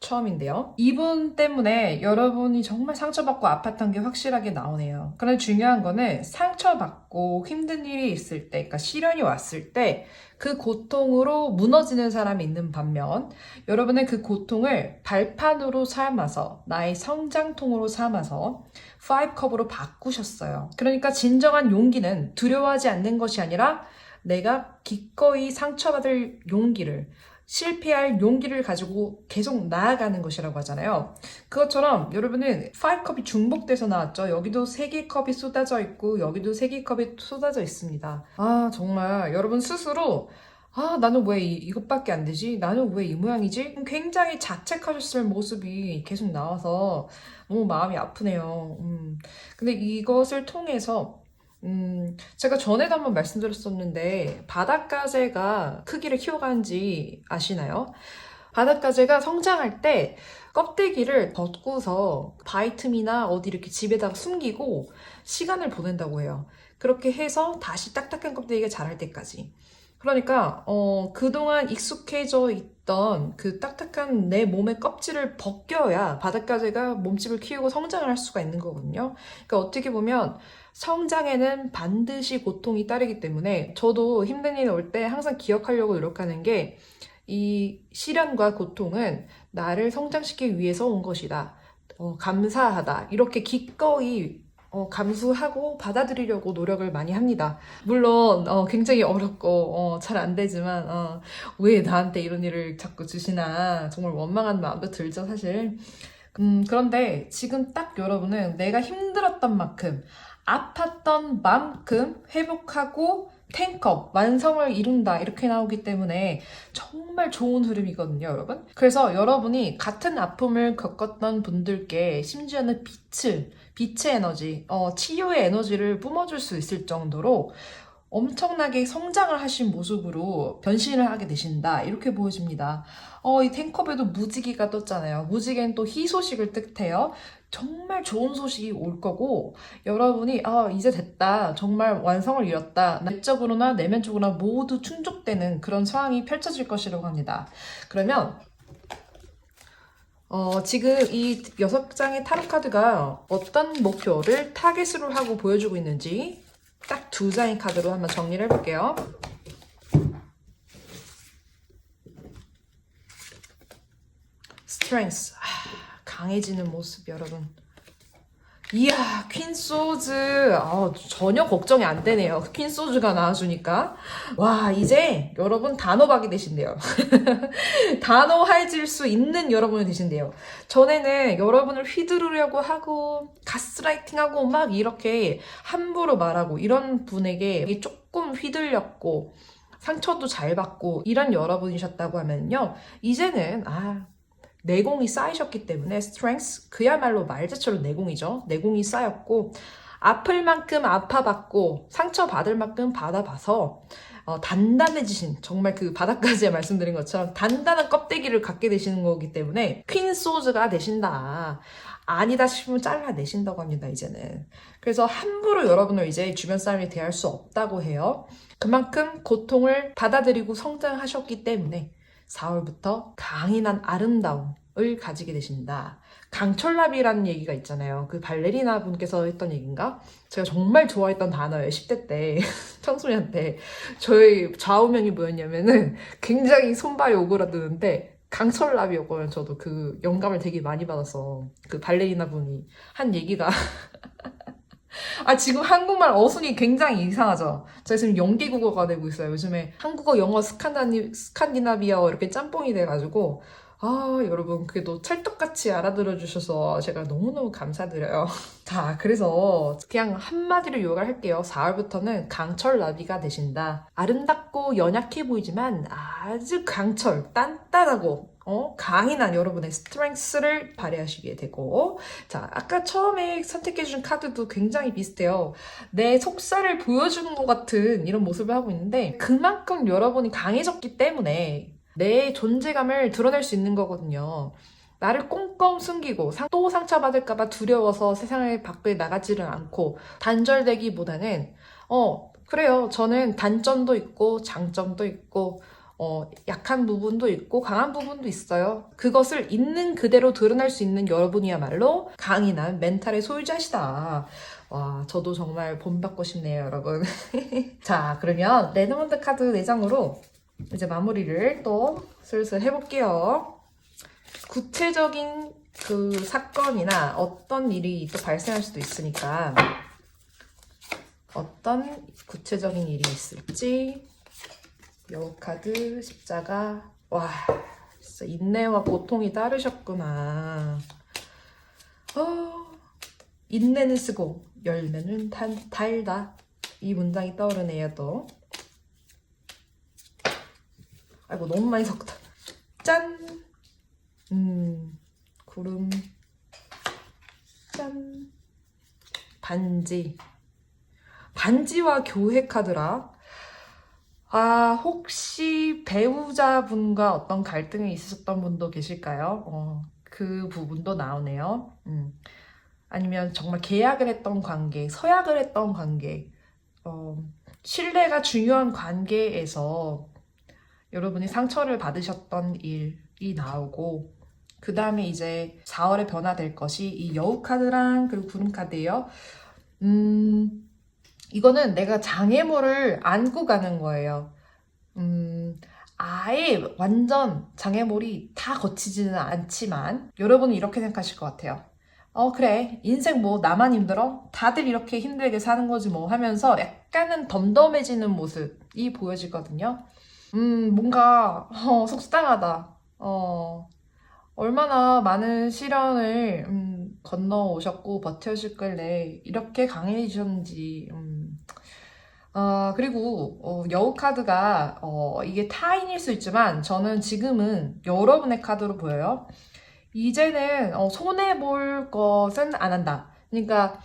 처음인데요. 이분 때문에 여러분이 정말 상처받고 아팠던 게 확실하게 나오네요. 그런데 중요한 거는 상처받고 힘든 일이 있을 때, 그러니까 시련이 왔을 때 그 고통으로 무너지는 사람이 있는 반면 여러분은 그 고통을 발판으로 삼아서 나의 성장통으로 삼아서 5컵으로 바꾸셨어요. 그러니까 진정한 용기는 두려워하지 않는 것이 아니라 내가 기꺼이 상처받을 용기를 실패할 용기를 가지고 계속 나아가는 것이라고 하잖아요. 그것처럼 여러분은 5컵이 중복돼서 나왔죠. 여기도 3개의 컵이 쏟아져 있고 여기도 3개의 컵이 쏟아져 있습니다. 아, 정말 여러분 스스로 나는 왜 이것밖에 안 되지? 나는 왜 이 모양이지? 굉장히 자책하셨을 모습이 계속 나와서 너무 마음이 아프네요. 근데 이것을 통해서 제가 전에도 한번 말씀드렸었는데 바닷가재가 크기를 키워가는지 아시나요? 바닷가재가 성장할 때 껍데기를 벗고서 바이틈이나 어디 이렇게 집에다가 숨기고 시간을 보낸다고 해요. 그렇게 해서 다시 딱딱한 껍데기가 자랄 때까지. 그러니까 그동안 익숙해져 있던 그 딱딱한 내 몸의 껍질을 벗겨야 바닷가재가 몸집을 키우고 성장을 할 수가 있는 거거든요. 그러니까 어떻게 보면 성장에는 반드시 고통이 따르기 때문에 저도 힘든 일이 올 때 항상 기억하려고 노력하는 게 이 시련과 고통은 나를 성장시키기 위해서 온 것이다. 감사하다. 이렇게 기꺼이 감수하고 받아들이려고 노력을 많이 합니다. 물론 굉장히 어렵고 잘 안 되지만 왜 나한테 이런 일을 자꾸 주시나 정말 원망한 마음도 들죠, 사실. 그런데 지금 딱 여러분은 내가 힘들었던 만큼 아팠던 만큼 회복하고 10컵 완성을 이룬다 이렇게 나오기 때문에 정말 좋은 흐름이거든요, 여러분. 그래서 여러분이 같은 아픔을 겪었던 분들께 심지어는 빛의 에너지, 치유의 에너지를 뿜어줄 수 있을 정도로 엄청나게 성장을 하신 모습으로 변신을 하게 되신다 이렇게 보여집니다. 이 탱컵에도 무지개가 떴잖아요. 무지개는 또 희소식을 뜻해요. 정말 좋은 소식이 올 거고 여러분이 이제 됐다, 정말 완성을 이뤘다, 내적으로나 내면적으로나 모두 충족되는 그런 상황이 펼쳐질 것이라고 합니다. 그러면 지금 이 6장의 타로카드가 어떤 목표를 타겟으로 하고 보여주고 있는지 딱 2장의 카드로 한번 정리를 해볼게요. Strength, 강해지는 모습 여러분. 이야, 퀸 소즈. 전혀 걱정이 안 되네요. 퀸 소즈가 나와주니까. 와, 이제 여러분 단호박이 되신대요. 단호해질 수 있는 여러분이 되신대요. 전에는 여러분을 휘두르려고 하고 가스라이팅하고 막 이렇게 함부로 말하고 이런 분에게 조금 휘둘렸고 상처도 잘 받고 이런 여러분이셨다고 하면요, 이제는 내공이 쌓이셨기 때문에 strength, 그야말로 말 자체로 내공이죠. 내공이 쌓였고 아플 만큼 아파봤고 상처받을 만큼 받아봐서 단단해지신, 정말 그 바닥까지 말씀드린 것처럼 단단한 껍데기를 갖게 되시는 거기 때문에 퀸 소즈가 되신다. 아니다 싶으면 잘라내신다고 합니다, 이제는. 그래서 함부로 여러분을 이제 주변 사람이 대할 수 없다고 해요. 그만큼 고통을 받아들이고 성장하셨기 때문에 4월부터 강인한 아름다움을 가지게 되신다. 강철나비라는 얘기가 있잖아요. 그 발레리나 분께서 했던 얘기인가? 제가 정말 좋아했던 단어예요. 10대 때, 청소년 때. 저희 좌우명이 뭐였냐면은 굉장히 손발이 오그라드는데 강철나비였거든요. 저도 그 영감을 되게 많이 받아서 그 발레리나 분이 한 얘기가 지금 한국말 어순이 굉장히 이상하죠? 제가 지금 연기 국어가 되고 있어요. 요즘에 한국어, 영어, 스칸디나비아어 이렇게 짬뽕이 돼가지고 여러분 그래도 찰떡같이 알아들어 주셔서 제가 너무너무 감사드려요. 자, 그래서 그냥 한마디로 요약을 할게요. 4월부터는 강철나비가 되신다. 아름답고 연약해 보이지만 아주 강철, 단단하고 강인한 여러분의 스트렝스를 발휘하시게 되고, 자, 아까 처음에 선택해준 카드도 굉장히 비슷해요. 내 속살을 보여주는 것 같은 이런 모습을 하고 있는데 그만큼 여러분이 강해졌기 때문에 내 존재감을 드러낼 수 있는 거거든요. 나를 꽁꽁 숨기고 또 상처받을까봐 두려워서 세상을 밖에 나가지를 않고 단절되기보다는 그래요. 저는 단점도 있고 장점도 있고 약한 부분도 있고 강한 부분도 있어요. 그것을 있는 그대로 드러낼 수 있는 여러분이야말로 강인한 멘탈의 소유자시다. 와, 저도 정말 본받고 싶네요, 여러분. 자, 그러면 레노먼드 카드 4장으로 이제 마무리를 또 슬슬 해볼게요. 구체적인 그 사건이나 어떤 일이 또 발생할 수도 있으니까 어떤 구체적인 일이 있을지. 여우카드, 십자가. 와, 진짜 인내와 고통이 따르셨구나. 인내는 쓰고 열매는 달다. 이 문장이 떠오르네요, 또. 아이고, 너무 많이 섞었다. 짠! 구름. 짠! 반지. 반지와 교회 카드라. 혹시 배우자분과 어떤 갈등이 있으셨던 분도 계실까요? 그 부분도 나오네요. 아니면 정말 계약을 했던 관계, 서약을 했던 관계, 신뢰가 중요한 관계에서 여러분이 상처를 받으셨던 일이 나오고, 그 다음에 이제 4월에 변화될 것이 이 여우 카드랑 그리고 구름 카드예요. 이거는 내가 장애물을 안고 가는 거예요. 아예 완전 장애물이 다 거치지는 않지만 여러분은 이렇게 생각하실 것 같아요. 그래, 인생 뭐 나만 힘들어? 다들 이렇게 힘들게 사는 거지 뭐 하면서 약간은 덤덤해지는 모습이 보여지거든요. 뭔가 속상하다. 얼마나 많은 시련을 건너오셨고 버텨주길래 이렇게 강해지셨는지. 그리고 여우 카드가 이게 타인일 수 있지만 저는 지금은 여러분의 카드로 보여요. 이제는 손해볼 것은 안 한다. 그러니까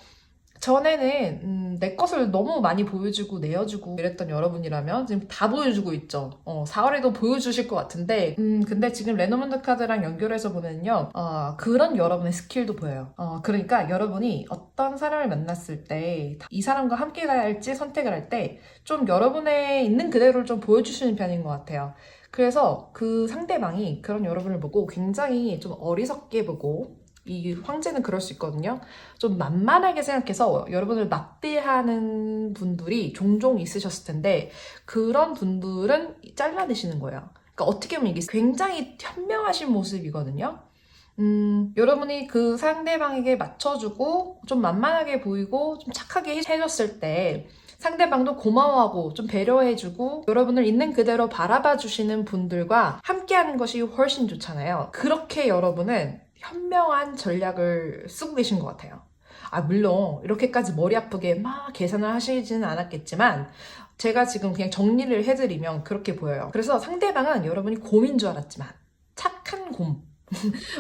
전에는 내 것을 너무 많이 보여주고 내어주고 이랬던 여러분이라면 지금 다 보여주고 있죠. 4월에도 보여주실 것 같은데 근데 지금 레노먼드 카드랑 연결해서 보면요, 그런 여러분의 스킬도 보여요. 그러니까 여러분이 어떤 사람을 만났을 때 이 사람과 함께 가야 할지 선택을 할 때 좀 여러분의 있는 그대로를 좀 보여주시는 편인 것 같아요. 그래서 그 상대방이 그런 여러분을 보고 굉장히 좀 어리석게 보고, 이 황제는 그럴 수 있거든요. 좀 만만하게 생각해서 여러분을 막대하는 분들이 종종 있으셨을 텐데 그런 분들은 잘라내시는 거예요. 그러니까 어떻게 보면 이게 굉장히 현명하신 모습이거든요. 여러분이 그 상대방에게 맞춰주고 좀 만만하게 보이고 좀 착하게 해줬을 때 상대방도 고마워하고 좀 배려해주고 여러분을 있는 그대로 바라봐 주시는 분들과 함께하는 것이 훨씬 좋잖아요. 그렇게 여러분은 현명한 전략을 쓰고 계신 것 같아요. 물론 이렇게까지 머리 아프게 막 계산을 하시지는 않았겠지만 제가 지금 그냥 정리를 해드리면 그렇게 보여요. 그래서 상대방은 여러분이 곰인 줄 알았지만 착한 곰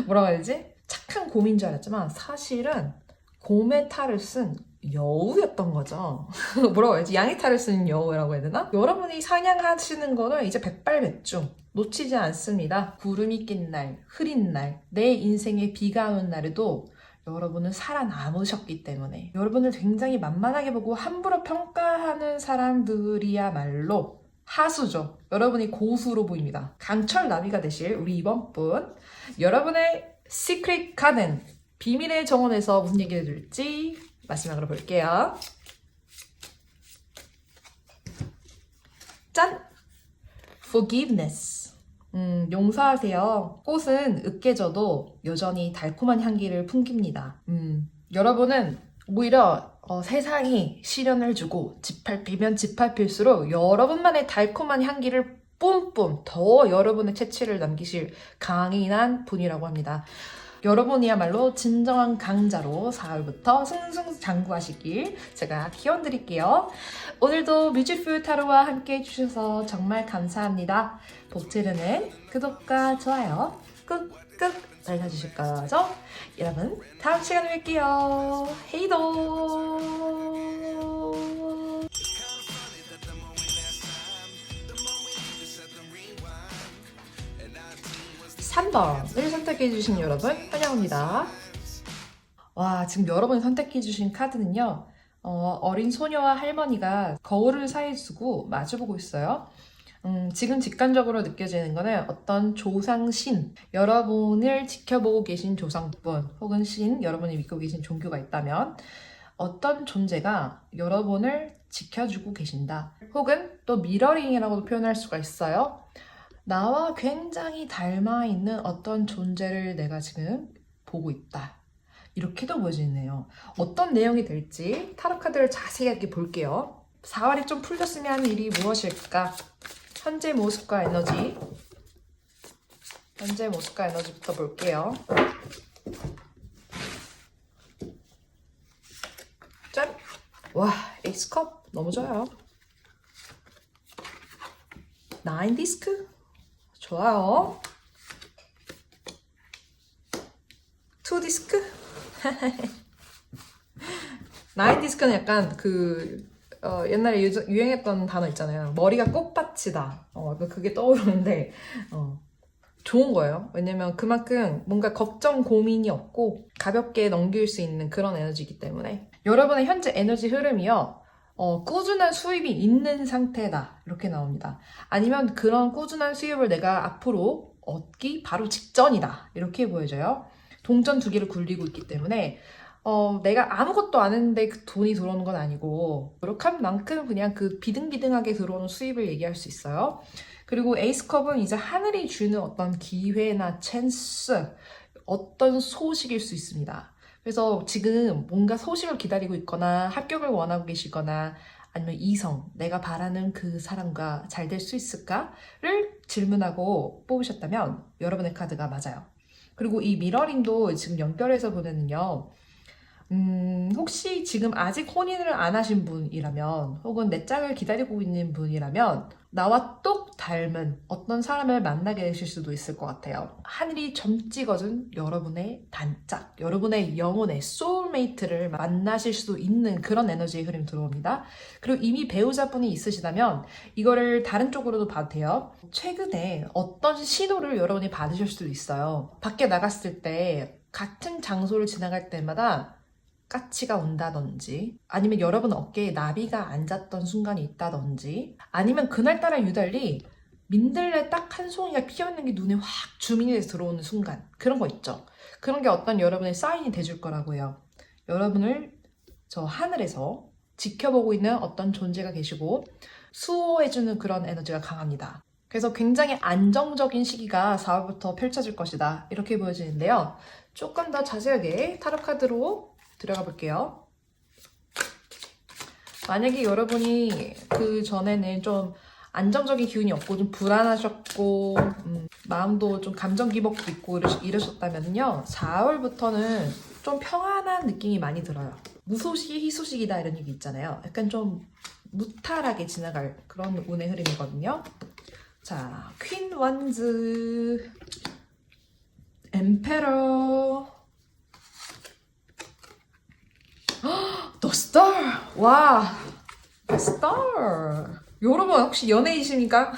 뭐라고 해야 되지? 착한 곰인 줄 알았지만 사실은 곰의 탈을 쓴 여우였던 거죠. 뭐라고 해야지? 양의 탈을 쓴 여우라고 해야 되나? 여러분이 사냥하시는 거는 이제 백발백중 놓치지 않습니다. 구름이 낀 날, 흐린 날, 내 인생에 비가 오는 날에도 여러분은 살아남으셨기 때문에 여러분을 굉장히 만만하게 보고 함부로 평가하는 사람들이야말로 하수죠. 여러분이 고수로 보입니다. 강철 나비가 되실 우리 이번 분. 여러분의 시크릿 가든, 비밀의 정원에서 무슨 얘기를 해줄지 마지막으로 볼게요. 짠! Forgiveness. 용서하세요. 꽃은 으깨져도 여전히 달콤한 향기를 풍깁니다. 여러분은 오히려 세상이 시련을 주고 짓밟히면 짓밟힐수록 여러분만의 달콤한 향기를 뿜뿜 더 여러분의 채취를 남기실 강인한 분이라고 합니다. 여러분이야말로 진정한 강자로 4월부터 승승장구하시길 제가 기원 드릴게요. 오늘도 뮤직풀 타로와 함께 해주셔서 정말 감사합니다. 복지르는 구독과 좋아요 꾹꾹 눌러주실 거죠? 여러분 다음 시간에 뵐게요. 헤이도 3번을 선택해주신 여러분 환영합니다. 와, 지금 여러분이 선택해주신 카드는요, 어린 소녀와 할머니가 거울을 사이에 두고 마주보고 있어요. 지금 직관적으로 느껴지는 거는 어떤 조상신, 여러분을 지켜보고 계신 조상분 혹은 신, 여러분이 믿고 계신 종교가 있다면 어떤 존재가 여러분을 지켜주고 계신다. 혹은 또 미러링이라고도 표현할 수가 있어요. 나와 굉장히 닮아 있는 어떤 존재를 내가 지금 보고 있다. 이렇게도 보여지네요. 어떤 내용이 될지 타로 카드를 자세하게 볼게요. 4월이 좀 풀렸으면 하는 일이 무엇일까? 현재 모습과 에너지. 현재 모습과 에너지부터 볼게요. 짠! 와, 에이스컵 너무 좋아요. 9 디스크? 좋아요. 2 디스크? 9 디스크는 약간 옛날에 유행했던 단어 있잖아요. 머리가 꽃밭이다. 그게 떠오르는데 좋은 거예요. 왜냐면 그만큼 뭔가 걱정, 고민이 없고 가볍게 넘길 수 있는 그런 에너지이기 때문에 여러분의 현재 에너지 흐름이요. 꾸준한 수입이 있는 상태다. 이렇게 나옵니다. 아니면 그런 꾸준한 수입을 내가 앞으로 얻기 바로 직전이다. 이렇게 보여져요. 동전 두 개를 굴리고 있기 때문에 내가 아무것도 안 했는데 그 돈이 들어오는 건 아니고 노력한 만큼 그냥 그 비등비등하게 들어오는 수입을 얘기할 수 있어요. 그리고 에이스컵은 이제 하늘이 주는 어떤 기회나 찬스, 어떤 소식일 수 있습니다. 그래서 지금 뭔가 소식을 기다리고 있거나 합격을 원하고 계시거나 아니면 이성, 내가 바라는 그 사람과 잘 될 수 있을까를 질문하고 뽑으셨다면 여러분의 카드가 맞아요. 그리고 이 미러링도 지금 연결해서 보면은요. 혹시 지금 아직 혼인을 안 하신 분이라면 혹은 내 짝을 기다리고 있는 분이라면 나와 똑 닮은 어떤 사람을 만나게 되실 수도 있을 것 같아요. 하늘이 점 찍어준 여러분의 단짝, 여러분의 영혼의 소울메이트를 만나실 수도 있는 그런 에너지의 흐름이 들어옵니다. 그리고 이미 배우자분이 있으시다면 이거를 다른 쪽으로도 봐도 돼요. 최근에 어떤 신호를 여러분이 받으실 수도 있어요. 밖에 나갔을 때 같은 장소를 지나갈 때마다 까치가 온다든지 아니면 여러분 어깨에 나비가 앉았던 순간이 있다든지 아니면 그날따라 유달리 민들레 딱 한 송이가 피어있는 게 눈에 확 주민이 돼서 들어오는 순간 그런 거 있죠. 그런 게 어떤 여러분의 사인이 돼줄 거라고 해요. 여러분을 저 하늘에서 지켜보고 있는 어떤 존재가 계시고 수호해주는 그런 에너지가 강합니다. 그래서 굉장히 안정적인 시기가 4월부터 펼쳐질 것이다 이렇게 보여지는데요. 조금 더 자세하게 타로 카드로 들어가 볼게요. 만약에 여러분이 그 전에는 좀 안정적인 기운이 없고 좀 불안하셨고 마음도 좀 감정 기복도 있고 이러셨다면요. 4월부터는 좀 평안한 느낌이 많이 들어요. 무소식이 희소식이다 이런 얘기 있잖아요. 약간 좀 무탈하게 지나갈 그런 운의 흐름이거든요. 자, 퀸 원즈, 엠페러, The Star! 와, The Star! 여러분 혹시 연예인이십니까?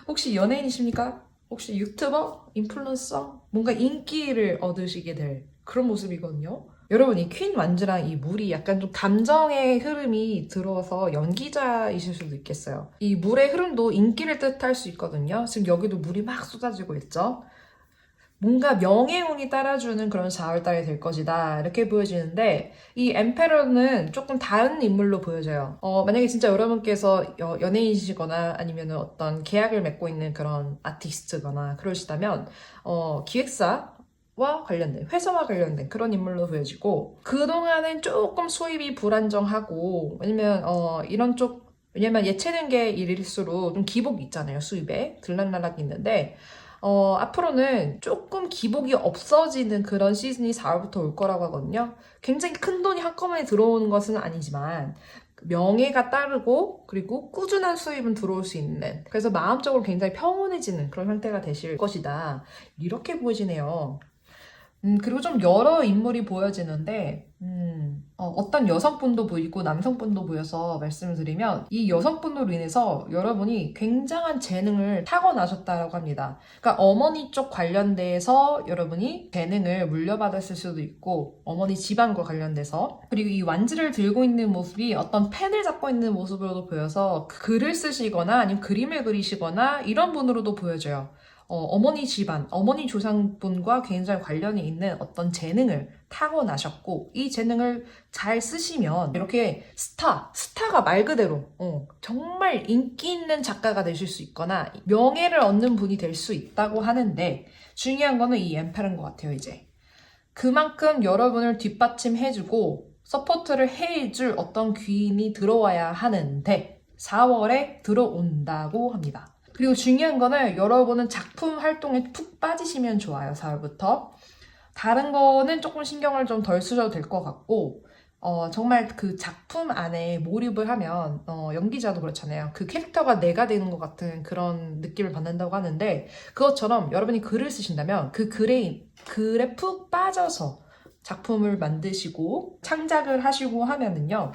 혹시 연예인이십니까? 혹시 유튜버? 인플루언서? 뭔가 인기를 얻으시게 될 그런 모습이거든요. 여러분 이 퀸 완즈랑 이 물이 약간 좀 감정의 흐름이 들어서 연기자이실 수도 있겠어요. 이 물의 흐름도 인기를 뜻할 수 있거든요. 지금 여기도 물이 막 쏟아지고 있죠. 뭔가 명예운이 따라주는 그런 4월달이 될 것이다 이렇게 보여지는데 이 엠페러는 조금 다른 인물로 보여져요. 만약에 진짜 여러분께서 연예인이시거나 아니면 어떤 계약을 맺고 있는 그런 아티스트거나 그러시다면 기획사와 관련된 회사와 관련된 그런 인물로 보여지고 그동안은 조금 수입이 불안정하고 왜냐면 이런 쪽 왜냐면 예체능계 일일수록 좀 기복이 있잖아요. 수입에 들락날락이 있는데 앞으로는 조금 기복이 없어지는 그런 시즌이 4월부터 올 거라고 하거든요. 굉장히 큰 돈이 한꺼번에 들어오는 것은 아니지만 명예가 따르고 그리고 꾸준한 수입은 들어올 수 있는 그래서 마음적으로 굉장히 평온해지는 그런 상태가 되실 것이다. 이렇게 보여지네요. 그리고 좀 여러 인물이 보여지는데, 어떤 여성분도 보이고 남성분도 보여서 말씀을 드리면, 이 여성분으로 인해서 여러분이 굉장한 재능을 타고나셨다고 합니다. 그러니까 어머니 쪽 관련돼서 여러분이 재능을 물려받았을 수도 있고, 어머니 집안과 관련돼서, 그리고 이 완지를 들고 있는 모습이 어떤 펜을 잡고 있는 모습으로도 보여서 글을 쓰시거나 아니면 그림을 그리시거나 이런 분으로도 보여져요. 어머니 집안, 어머니 조상분과 굉장히 관련이 있는 어떤 재능을 타고나셨고 이 재능을 잘 쓰시면 이렇게 스타가 말 그대로 정말 인기 있는 작가가 되실 수 있거나 명예를 얻는 분이 될 수 있다고 하는데 중요한 거는 이 엠파른 것 같아요. 이제 그만큼 여러분을 뒷받침해주고 서포트를 해줄 어떤 귀인이 들어와야 하는데 4월에 들어온다고 합니다. 그리고 중요한 거는 여러분은 작품 활동에 푹 빠지시면 좋아요. 4월부터. 다른 거는 조금 신경을 좀 덜 쓰셔도 될 것 같고 정말 그 작품 안에 몰입을 하면 연기자도 그렇잖아요. 그 캐릭터가 내가 되는 것 같은 그런 느낌을 받는다고 하는데 그것처럼 여러분이 글을 쓰신다면 그 글에 푹 빠져서 작품을 만드시고 창작을 하시고 하면은요.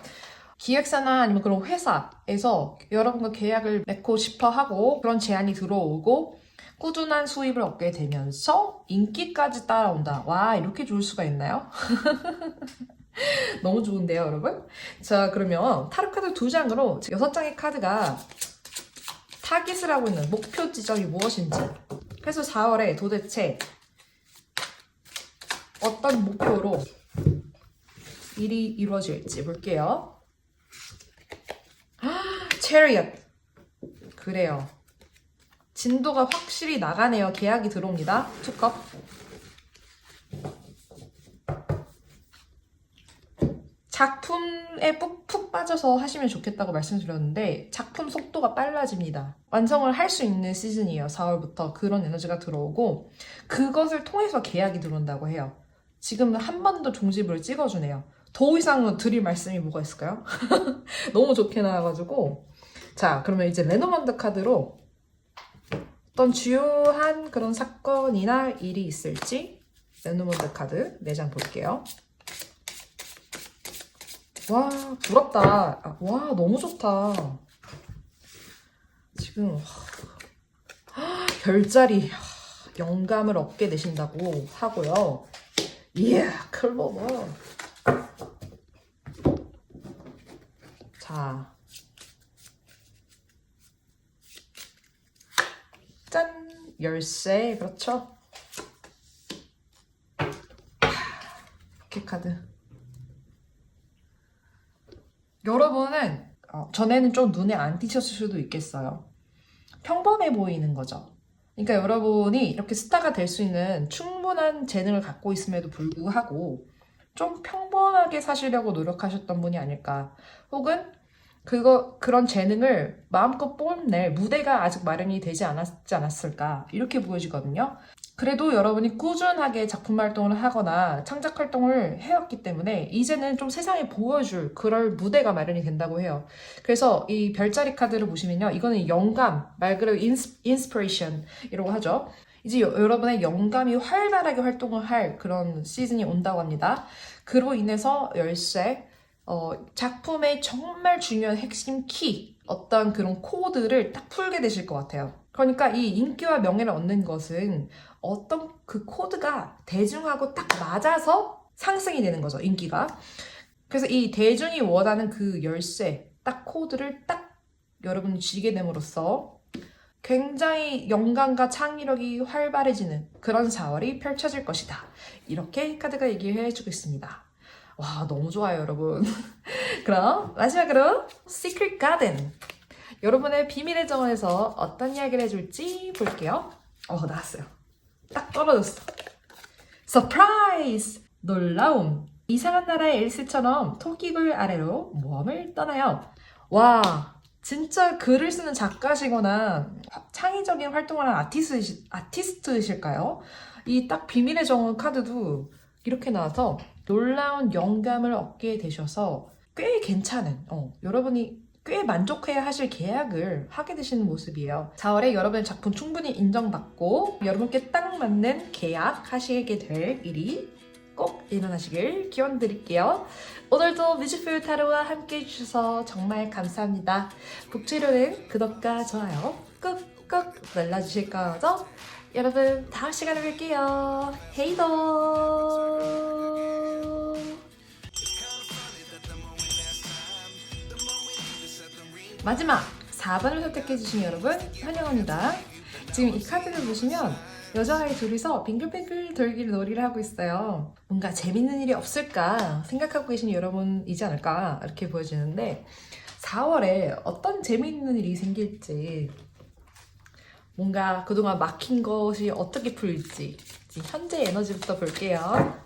기획사나 아니면 그런 회사에서 여러분과 계약을 맺고 싶어 하고 그런 제안이 들어오고 꾸준한 수입을 얻게 되면서 인기까지 따라온다. 와, 이렇게 좋을 수가 있나요? 너무 좋은데요, 여러분? 자, 그러면 타로 카드 2장으로 6장의 카드가 타깃을 하고 있는 목표 지점이 무엇인지 그래서 4월에 도대체 어떤 목표로 일이 이루어질지 볼게요. 체리엇. 그래요. 진도가 확실히 나가네요. 계약이 들어옵니다. 투컵. 작품에 푹 빠져서 하시면 좋겠다고 말씀드렸는데 작품 속도가 빨라집니다. 완성을 할 수 있는 시즌이에요. 4월부터 그런 에너지가 들어오고 그것을 통해서 계약이 들어온다고 해요. 지금 한 번 더 종지부를 찍어주네요. 더 이상 드릴 말씀이 뭐가 있을까요? 너무 좋게 나와가지고 자, 그러면 이제 레노먼드 카드로 어떤 주요한 그런 사건이나 일이 있을지 레노먼드 카드 4장 볼게요. 와, 부럽다. 와, 너무 좋다. 지금 별자리 영감을 얻게 되신다고 하고요. 이야, 클로버. 자, 짠! 열쇠, 그렇죠? 이렇게 카드. 여러분은 전에는 좀 눈에 안 띄셨을 수도 있겠어요. 평범해 보이는 거죠. 그러니까 여러분이 이렇게 스타가 될 수 있는 충분한 재능을 갖고 있음에도 불구하고 좀 평범하게 사시려고 노력하셨던 분이 아닐까. 혹은 그런 재능을 마음껏 뽐낼 무대가 아직 마련이 되지 않았을까 이렇게 보여지거든요. 그래도 여러분이 꾸준하게 작품 활동을 하거나 창작 활동을 해왔기 때문에 이제는 좀 세상에 보여줄 그럴 무대가 마련이 된다고 해요. 그래서 이 별자리 카드를 보시면요. 이거는 영감, 말 그대로 인스피레이션이라고 하죠. 이제 여러분의 영감이 활발하게 활동을 할 그런 시즌이 온다고 합니다. 그로 인해서 열쇠, 작품의 정말 중요한 핵심 키, 어떤 그런 코드를 딱 풀게 되실 것 같아요. 그러니까 이 인기와 명예를 얻는 것은 어떤 그 코드가 대중하고 딱 맞아서 상승이 되는 거죠, 인기가. 그래서 이 대중이 원하는 그 열쇠, 딱 코드를 딱 여러분이 쥐게 됨으로써 굉장히 영감과 창의력이 활발해지는 그런 4월이 펼쳐질 것이다. 이렇게 카드가 얘기를 해주고 있습니다. 와, 너무 좋아요, 여러분. 그럼 마지막으로 Secret Garden. 여러분의 비밀의 정원에서 어떤 이야기를 해줄지 볼게요. 나왔어요. 딱 떨어졌어. 서프라이즈! 놀라움. 이상한 나라의 엘스처럼 토끼굴 아래로 모험을 떠나요. 와, 진짜 글을 쓰는 작가시거나 창의적인 활동을 하는 아티스트이실까요? 이 딱 비밀의 정원 카드도 이렇게 나와서 놀라운 영감을 얻게 되셔서 꽤 괜찮은, 여러분이 꽤 만족해야 하실 계약을 하게 되시는 모습이에요. 4월에 여러분의 작품 충분히 인정받고 여러분께 딱 맞는 계약 하시게 될 일이 꼭 일어나시길 기원 드릴게요. 오늘도 뮤직비디오 타로와 함께 해주셔서 정말 감사합니다. 북치료는 구독과 좋아요 꾹꾹 눌러주실 거죠? 여러분 다음 시간에 뵐게요. 헤이도 마지막 4번을 선택해주신 여러분 환영합니다. 지금 이 카드를 보시면 여자아이 둘이서 빙글빙글 돌기를 놀이를 하고 있어요. 뭔가 재밌는 일이 없을까 생각하고 계신 여러분이지 않을까 이렇게 보여지는데 4월에 어떤 재밌는 일이 생길지 뭔가 그동안 막힌 것이 어떻게 풀릴지 현재 에너지부터 볼게요.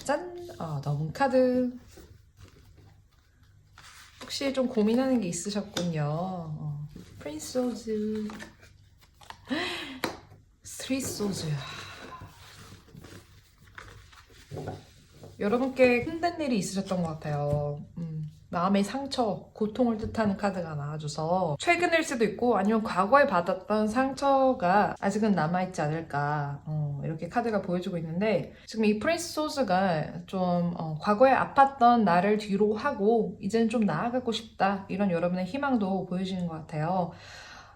짠! 너무 카드. 혹시 좀 고민하는 게 있으셨군요. 프린스 소즈, 스리 소즈. 여러분께 힘든 일이 있으셨던 것 같아요. 마음의 상처, 고통을 뜻하는 카드가 나와줘서 최근일 수도 있고 아니면 과거에 받았던 상처가 아직은 남아있지 않을까 이렇게 카드가 보여주고 있는데 지금 이 프린스 소즈가 좀 과거에 아팠던 나를 뒤로 하고 이제는 좀 나아가고 싶다 이런 여러분의 희망도 보여지는 것 같아요.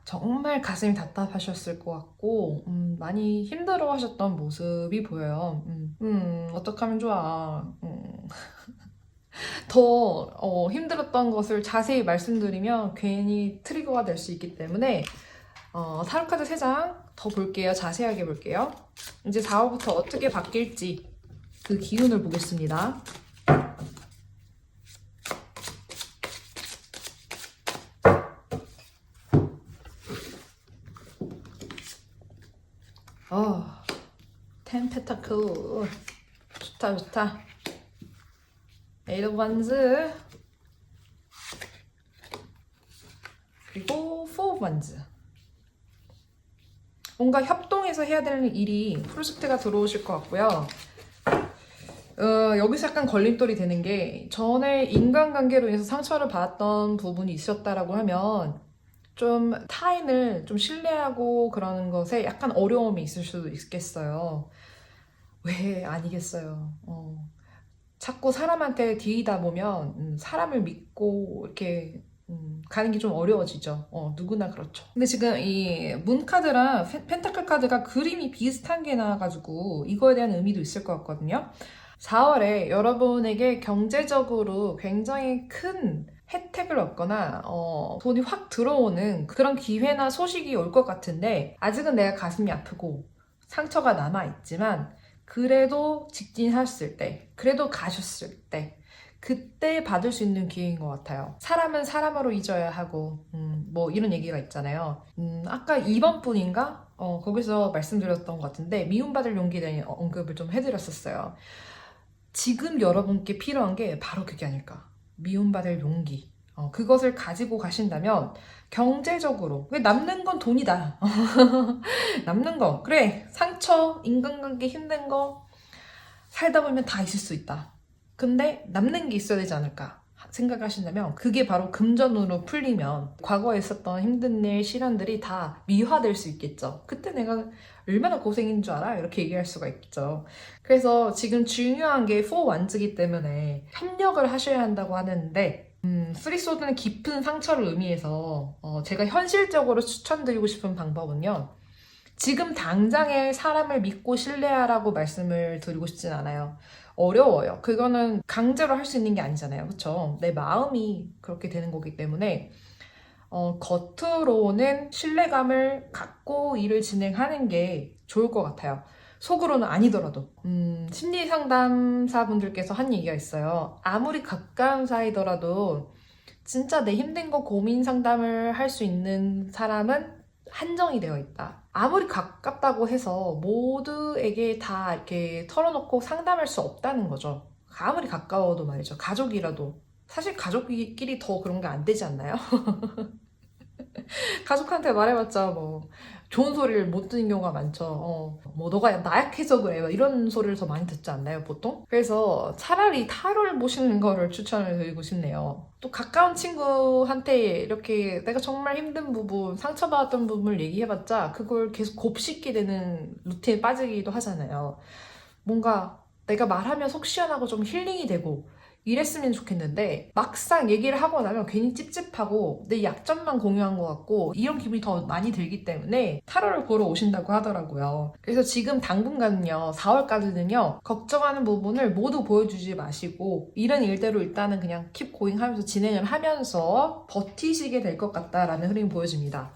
정말 가슴이 답답하셨을 것 같고 많이 힘들어 하셨던 모습이 보여요. 어떻게 하면 좋아. 더 힘들었던 것을 자세히 말씀드리면 괜히 트리거가 될 수 있기 때문에 타로 카드 3장 더 볼게요. 자세하게 볼게요. 이제 4월부터 어떻게 바뀔지 그 기운을 보겠습니다. 텐 페타클 좋다 좋다. 에이드 오브 원즈 그리고 포 오브 원즈. 뭔가 협동해서 해야 되는 일이 프로젝트가 들어오실 것 같고요. 여기서 약간 걸림돌이 되는 게 전에 인간관계로 인해서 상처를 받았던 부분이 있었다라고 하면 좀 타인을 좀 신뢰하고 그러는 것에 약간 어려움이 있을 수도 있겠어요. 왜 아니겠어요. 자꾸 사람한테 뒤이다 보면 사람을 믿고 이렇게 가는 게 좀 어려워지죠. 누구나 그렇죠. 근데 지금 이 문 카드랑 펜타클 카드가 그림이 비슷한 게 나와가지고 이거에 대한 의미도 있을 것 같거든요. 4월에 여러분에게 경제적으로 굉장히 큰 혜택을 얻거나 돈이 확 들어오는 그런 기회나 소식이 올 것 같은데 아직은 내가 가슴이 아프고 상처가 남아있지만 그래도 직진하셨을 때, 그래도 가셨을 때 그때 받을 수 있는 기회인 것 같아요. 사람은 사람으로 잊어야 하고 뭐 이런 얘기가 있잖아요. 아까 2번 분인가? 거기서 말씀드렸던 것 같은데 미움받을 용기에 대한 언급을 좀 해드렸었어요. 지금 여러분께 필요한 게 바로 그게 아닐까. 미움받을 용기. 그것을 가지고 가신다면 경제적으로 남는 건 돈이다. 남는 거 그래 상처 인간관계 힘든 거 살다 보면 다 있을 수 있다. 근데 남는 게 있어야 되지 않을까 생각하신다면 그게 바로 금전으로 풀리면 과거에 있었던 힘든 일 시련들이 다 미화될 수 있겠죠. 그때 내가 얼마나 고생인 줄 알아? 이렇게 얘기할 수가 있죠. 그래서 지금 중요한 게 4 완즈이기 때문에 협력을 하셔야 한다고 하는데 쓰리소드는 깊은 상처를 의미해서 제가 현실적으로 추천드리고 싶은 방법은요. 지금 당장에 사람을 믿고 신뢰하라고 말씀을 드리고 싶진 않아요. 어려워요. 그거는 강제로 할 수 있는 게 아니잖아요. 그쵸? 내 마음이 그렇게 되는 거기 때문에 겉으로는 신뢰감을 갖고 일을 진행하는 게 좋을 것 같아요. 속으로는 아니더라도. 심리 상담사분들께서 한 얘기가 있어요. 아무리 가까운 사이더라도 진짜 내 힘든 거 고민 상담을 할 수 있는 사람은 한정이 되어 있다. 아무리 가깝다고 해서 모두에게 다 이렇게 털어놓고 상담할 수 없다는 거죠. 아무리 가까워도 말이죠. 가족이라도. 사실 가족끼리 더 그런 게 안 되지 않나요? 가족한테 말해봤자 뭐 좋은 소리를 못 듣는 경우가 많죠. 뭐 너가 나약해서 그래 막 이런 소리를 더 많이 듣지 않나요 보통? 그래서 차라리 타로를 보시는 거를 추천을 드리고 싶네요. 또 가까운 친구한테 이렇게 내가 정말 힘든 부분, 상처받았던 부분을 얘기해봤자 그걸 계속 곱씹게 되는 루틴에 빠지기도 하잖아요. 뭔가 내가 말하면 속 시원하고 좀 힐링이 되고 이랬으면 좋겠는데 막상 얘기를 하고 나면 괜히 찝찝하고 내 약점만 공유한 것 같고 이런 기분이 더 많이 들기 때문에 타로를 보러 오신다고 하더라고요. 그래서 지금 당분간은요, 4월까지는요, 걱정하는 부분을 모두 보여주지 마시고 이런 일대로 일단은 그냥 킵 고잉 하면서 진행을 하면서 버티시게 될 것 같다라는 흐름이 보여집니다.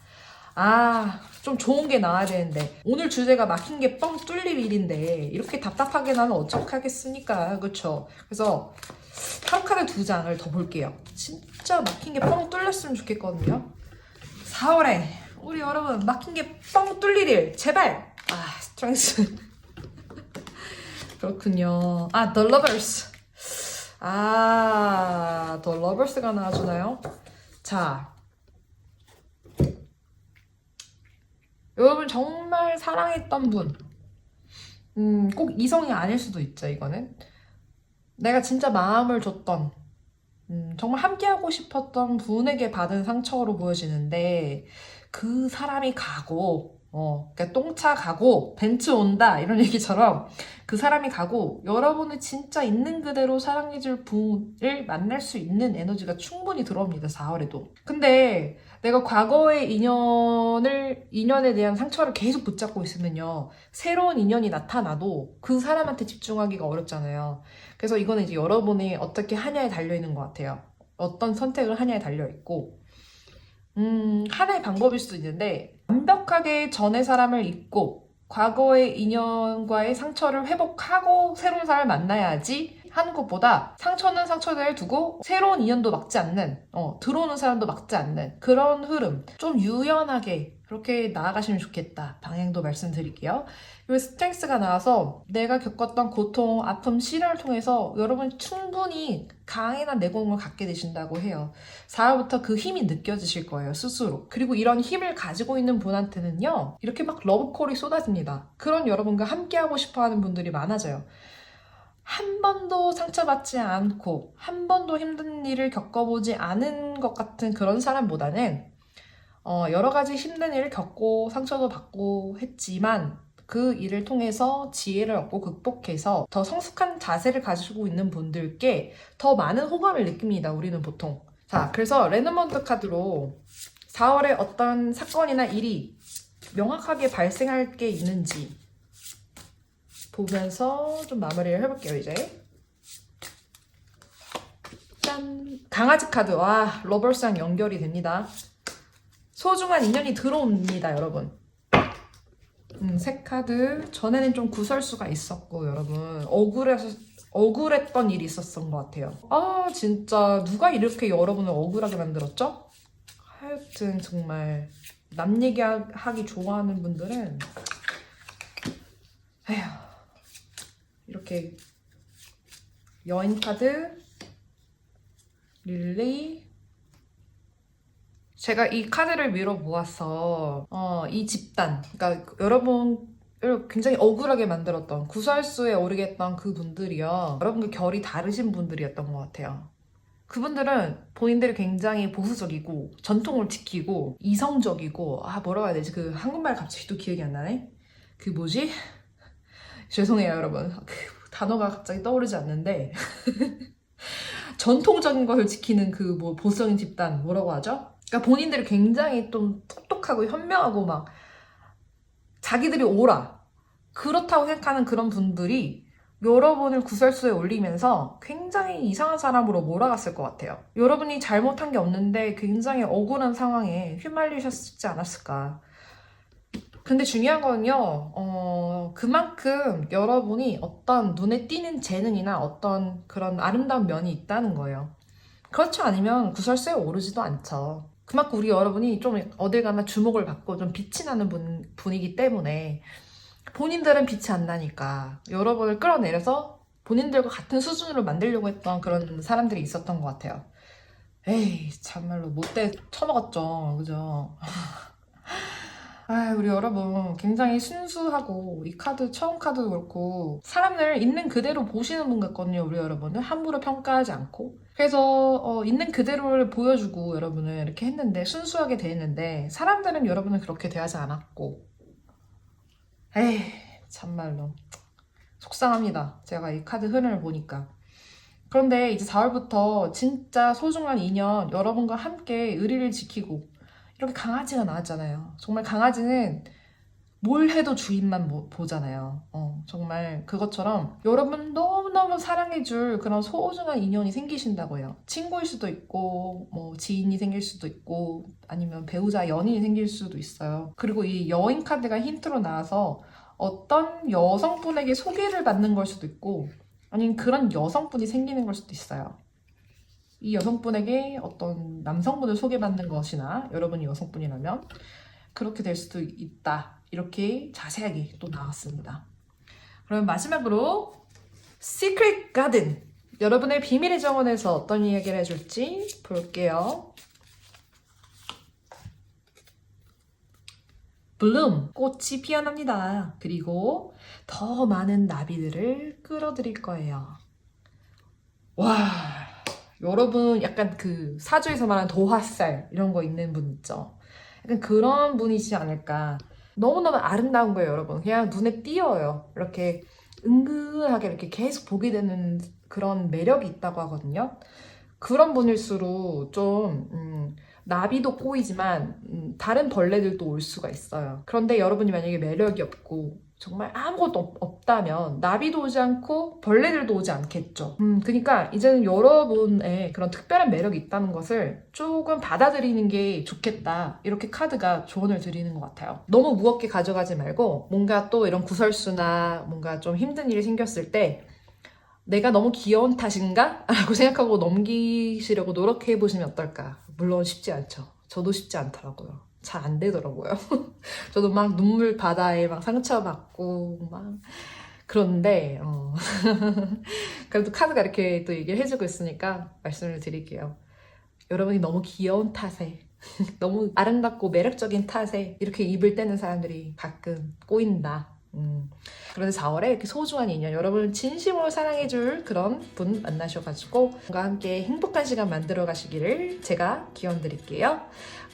좀 좋은 게 나와야 되는데 오늘 주제가 막힌 게 뻥 뚫릴 일인데 이렇게 답답하게 나는 어떡하겠습니까? 그쵸? 그래서 타로 카드 2장을 더 볼게요. 진짜 막힌 게 뻥 뚫렸으면 좋겠거든요. 4월에 우리 여러분 막힌 게 뻥 뚫릴 일 제발! 스트렝스 그렇군요. The Lovers. The Lovers가 나와주나요? 자, 여러분 정말 사랑했던 분, 꼭 이성이 아닐 수도 있죠. 이거는 내가 진짜 마음을 줬던, 정말 함께하고 싶었던 분에게 받은 상처로 보여지는데 그 사람이 가고, 그러니까 똥차 가고 벤츠 온다 이런 얘기처럼 그 사람이 가고 여러분을 진짜 있는 그대로 사랑해줄 분을 만날 수 있는 에너지가 충분히 들어옵니다. 4월에도. 근데 내가 과거의 인연에 대한 상처를 계속 붙잡고 있으면요, 새로운 인연이 나타나도 그 사람한테 집중하기가 어렵잖아요. 그래서 이거는 이제 여러분이 어떻게 하냐에 달려있는 것 같아요. 어떤 선택을 하냐에 달려있고, 하나의 방법일 수도 있는데, 완벽하게 전의 사람을 잊고, 과거의 인연과의 상처를 회복하고 새로운 사람을 만나야지 하는 것보다 상처는 상처대로 두고 새로운 인연도 막지 않는, 들어오는 사람도 막지 않는 그런 흐름, 좀 유연하게 그렇게 나아가시면 좋겠다. 방향도 말씀드릴게요. 그리고 스트렝스가 나와서 내가 겪었던 고통, 아픔, 시련을 통해서 여러분이 충분히 강인한 내공을 갖게 되신다고 해요. 4월부터 그 힘이 느껴지실 거예요, 스스로. 그리고 이런 힘을 가지고 있는 분한테는요, 이렇게 막 러브콜이 쏟아집니다. 그런 여러분과 함께하고 싶어하는 분들이 많아져요. 한 번도 상처받지 않고 한 번도 힘든 일을 겪어보지 않은 것 같은 그런 사람보다는 여러 가지 힘든 일을 겪고 상처도 받고 했지만 그 일을 통해서 지혜를 얻고 극복해서 더 성숙한 자세를 가지고 있는 분들께 더 많은 호감을 느낍니다. 우리는 보통. 자, 그래서 레너먼트 카드로 4월에 어떤 사건이나 일이 명확하게 발생할 게 있는지 보면서 좀 마무리를 해볼게요, 이제. 짠! 강아지 카드. 러버스랑 연결이 됩니다. 소중한 인연이 들어옵니다, 여러분. 새 카드. 전에는 좀 구설수가 있었고, 여러분. 억울했던 일이 있었던 것 같아요. 진짜 누가 이렇게 여러분을 억울하게 만들었죠? 하여튼 정말 남 얘기하기 좋아하는 분들은 에휴, 이렇게 여인 카드, 릴리. 제가 이 카드를 밀어 모아서 이 집단, 그러니까 여러분을 굉장히 억울하게 만들었던, 구설수에 오르게 했던 그 분들이요, 여러분과 결이 다르신 분들이었던 것 같아요. 그분들은 본인들이 굉장히 보수적이고 전통을 지키고 이성적이고, 뭐라고 해야 되지? 그 한국말 갑자기 또 기억이 안 나네? 그 뭐지? 죄송해요, 여러분. 그 단어가 갑자기 떠오르지 않는데 전통적인 것을 지키는 그 보수적인 집단, 뭐라고 하죠? 그러니까 본인들이 굉장히 좀 똑똑하고 현명하고 막 자기들이 오라 그렇다고 생각하는 그런 분들이 여러분을 구설수에 올리면서 굉장히 이상한 사람으로 몰아갔을 것 같아요. 여러분이 잘못한 게 없는데 굉장히 억울한 상황에 휘말리셨지 않았을까. 근데 중요한 거는요, 그만큼 여러분이 어떤 눈에 띄는 재능이나 어떤 그런 아름다운 면이 있다는 거예요. 그렇지 않으면 구설수에 오르지도 않죠. 그만큼 우리 여러분이 좀 어딜 가나 주목을 받고 좀 빛이 나는 분이기 때문에 본인들은 빛이 안 나니까 여러분을 끌어내려서 본인들과 같은 수준으로 만들려고 했던 그런 사람들이 있었던 것 같아요. 에이, 참말로 못돼 처먹었죠. 그죠? 아, 우리 여러분 굉장히 순수하고 이 카드 처음 카드도 그렇고 사람을 있는 그대로 보시는 분 같거든요. 우리 여러분은 함부로 평가하지 않고 그래서 있는 그대로를 보여주고 여러분을 이렇게 했는데 순수하게 대했는데 사람들은 여러분을 그렇게 대하지 않았고 에이 참말로 속상합니다. 제가 이 카드 흐름을 보니까. 그런데 이제 4월부터 진짜 소중한 인연 여러분과 함께 의리를 지키고 이렇게 강아지가 나왔잖아요. 정말 강아지는 뭘 해도 주인만 보잖아요. 정말 그것처럼 여러분 너무너무 사랑해줄 그런 소중한 인연이 생기신다고 해요. 친구일 수도 있고 뭐 지인이 생길 수도 있고 아니면 배우자 연인이 생길 수도 있어요. 그리고 이 여인 카드가 힌트로 나와서 어떤 여성분에게 소개를 받는 걸 수도 있고 아니면 그런 여성분이 생기는 걸 수도 있어요. 이 여성분에게 어떤 남성분을 소개받는 것이나 여러분이 여성분이라면 그렇게 될 수도 있다. 이렇게 자세하게 또 나왔습니다. 그럼 마지막으로 시크릿 가든 여러분의 비밀의 정원에서 어떤 이야기를 해줄지 볼게요. 블룸, 꽃이 피어납니다. 그리고 더 많은 나비들을 끌어들일 거예요. 와, 여러분 약간 그 사주에서 말하는 도화살 이런 거 있는 분 있죠? 약간 그런 분이지 않을까. 너무너무 아름다운 거예요, 여러분. 그냥 눈에 띄어요. 이렇게 은근하게 이렇게 계속 보게 되는 그런 매력이 있다고 하거든요. 그런 분일수록 좀 나비도 꼬이지만 다른 벌레들도 올 수가 있어요. 그런데 여러분이 만약에 매력이 없고 정말 아무것도 없다면 나비도 오지 않고 벌레들도 오지 않겠죠. 그러니까 이제는 여러분의 그런 특별한 매력이 있다는 것을 조금 받아들이는 게 좋겠다. 이렇게 카드가 조언을 드리는 것 같아요. 너무 무겁게 가져가지 말고 뭔가 또 이런 구설수나 뭔가 좀 힘든 일이 생겼을 때 내가 너무 귀여운 탓인가? 라고 생각하고 넘기시려고 노력해보시면 어떨까? 물론 쉽지 않죠. 저도 쉽지 않더라고요. 잘 안 되더라고요. 저도 막 눈물 바다에 막 상처받고 막 그런데 그래도 카드가 이렇게 또 얘기를 해주고 있으니까 말씀을 드릴게요. 여러분이 너무 귀여운 탓에 너무 아름답고 매력적인 탓에 이렇게 입을 떼는 사람들이 가끔 꼬인다. 그런데 4월에 이렇게 소중한 인연 여러분을 진심으로 사랑해줄 그런 분 만나셔가지고 뭔가 함께 행복한 시간 만들어 가시기를 제가 기원 드릴게요.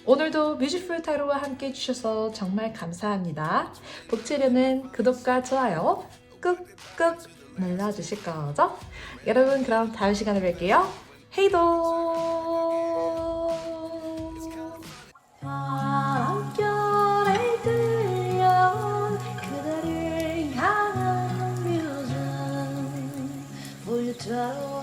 오늘도 뮤직풀 타로와 함께 해주셔서 정말 감사합니다. 복채려는 구독과 좋아요 꾹꾹 눌러주실 거죠? 여러분 그럼 다음 시간에 뵐게요. 헤이도 바람결에 들려 그대를 향한 뮤즈 불타오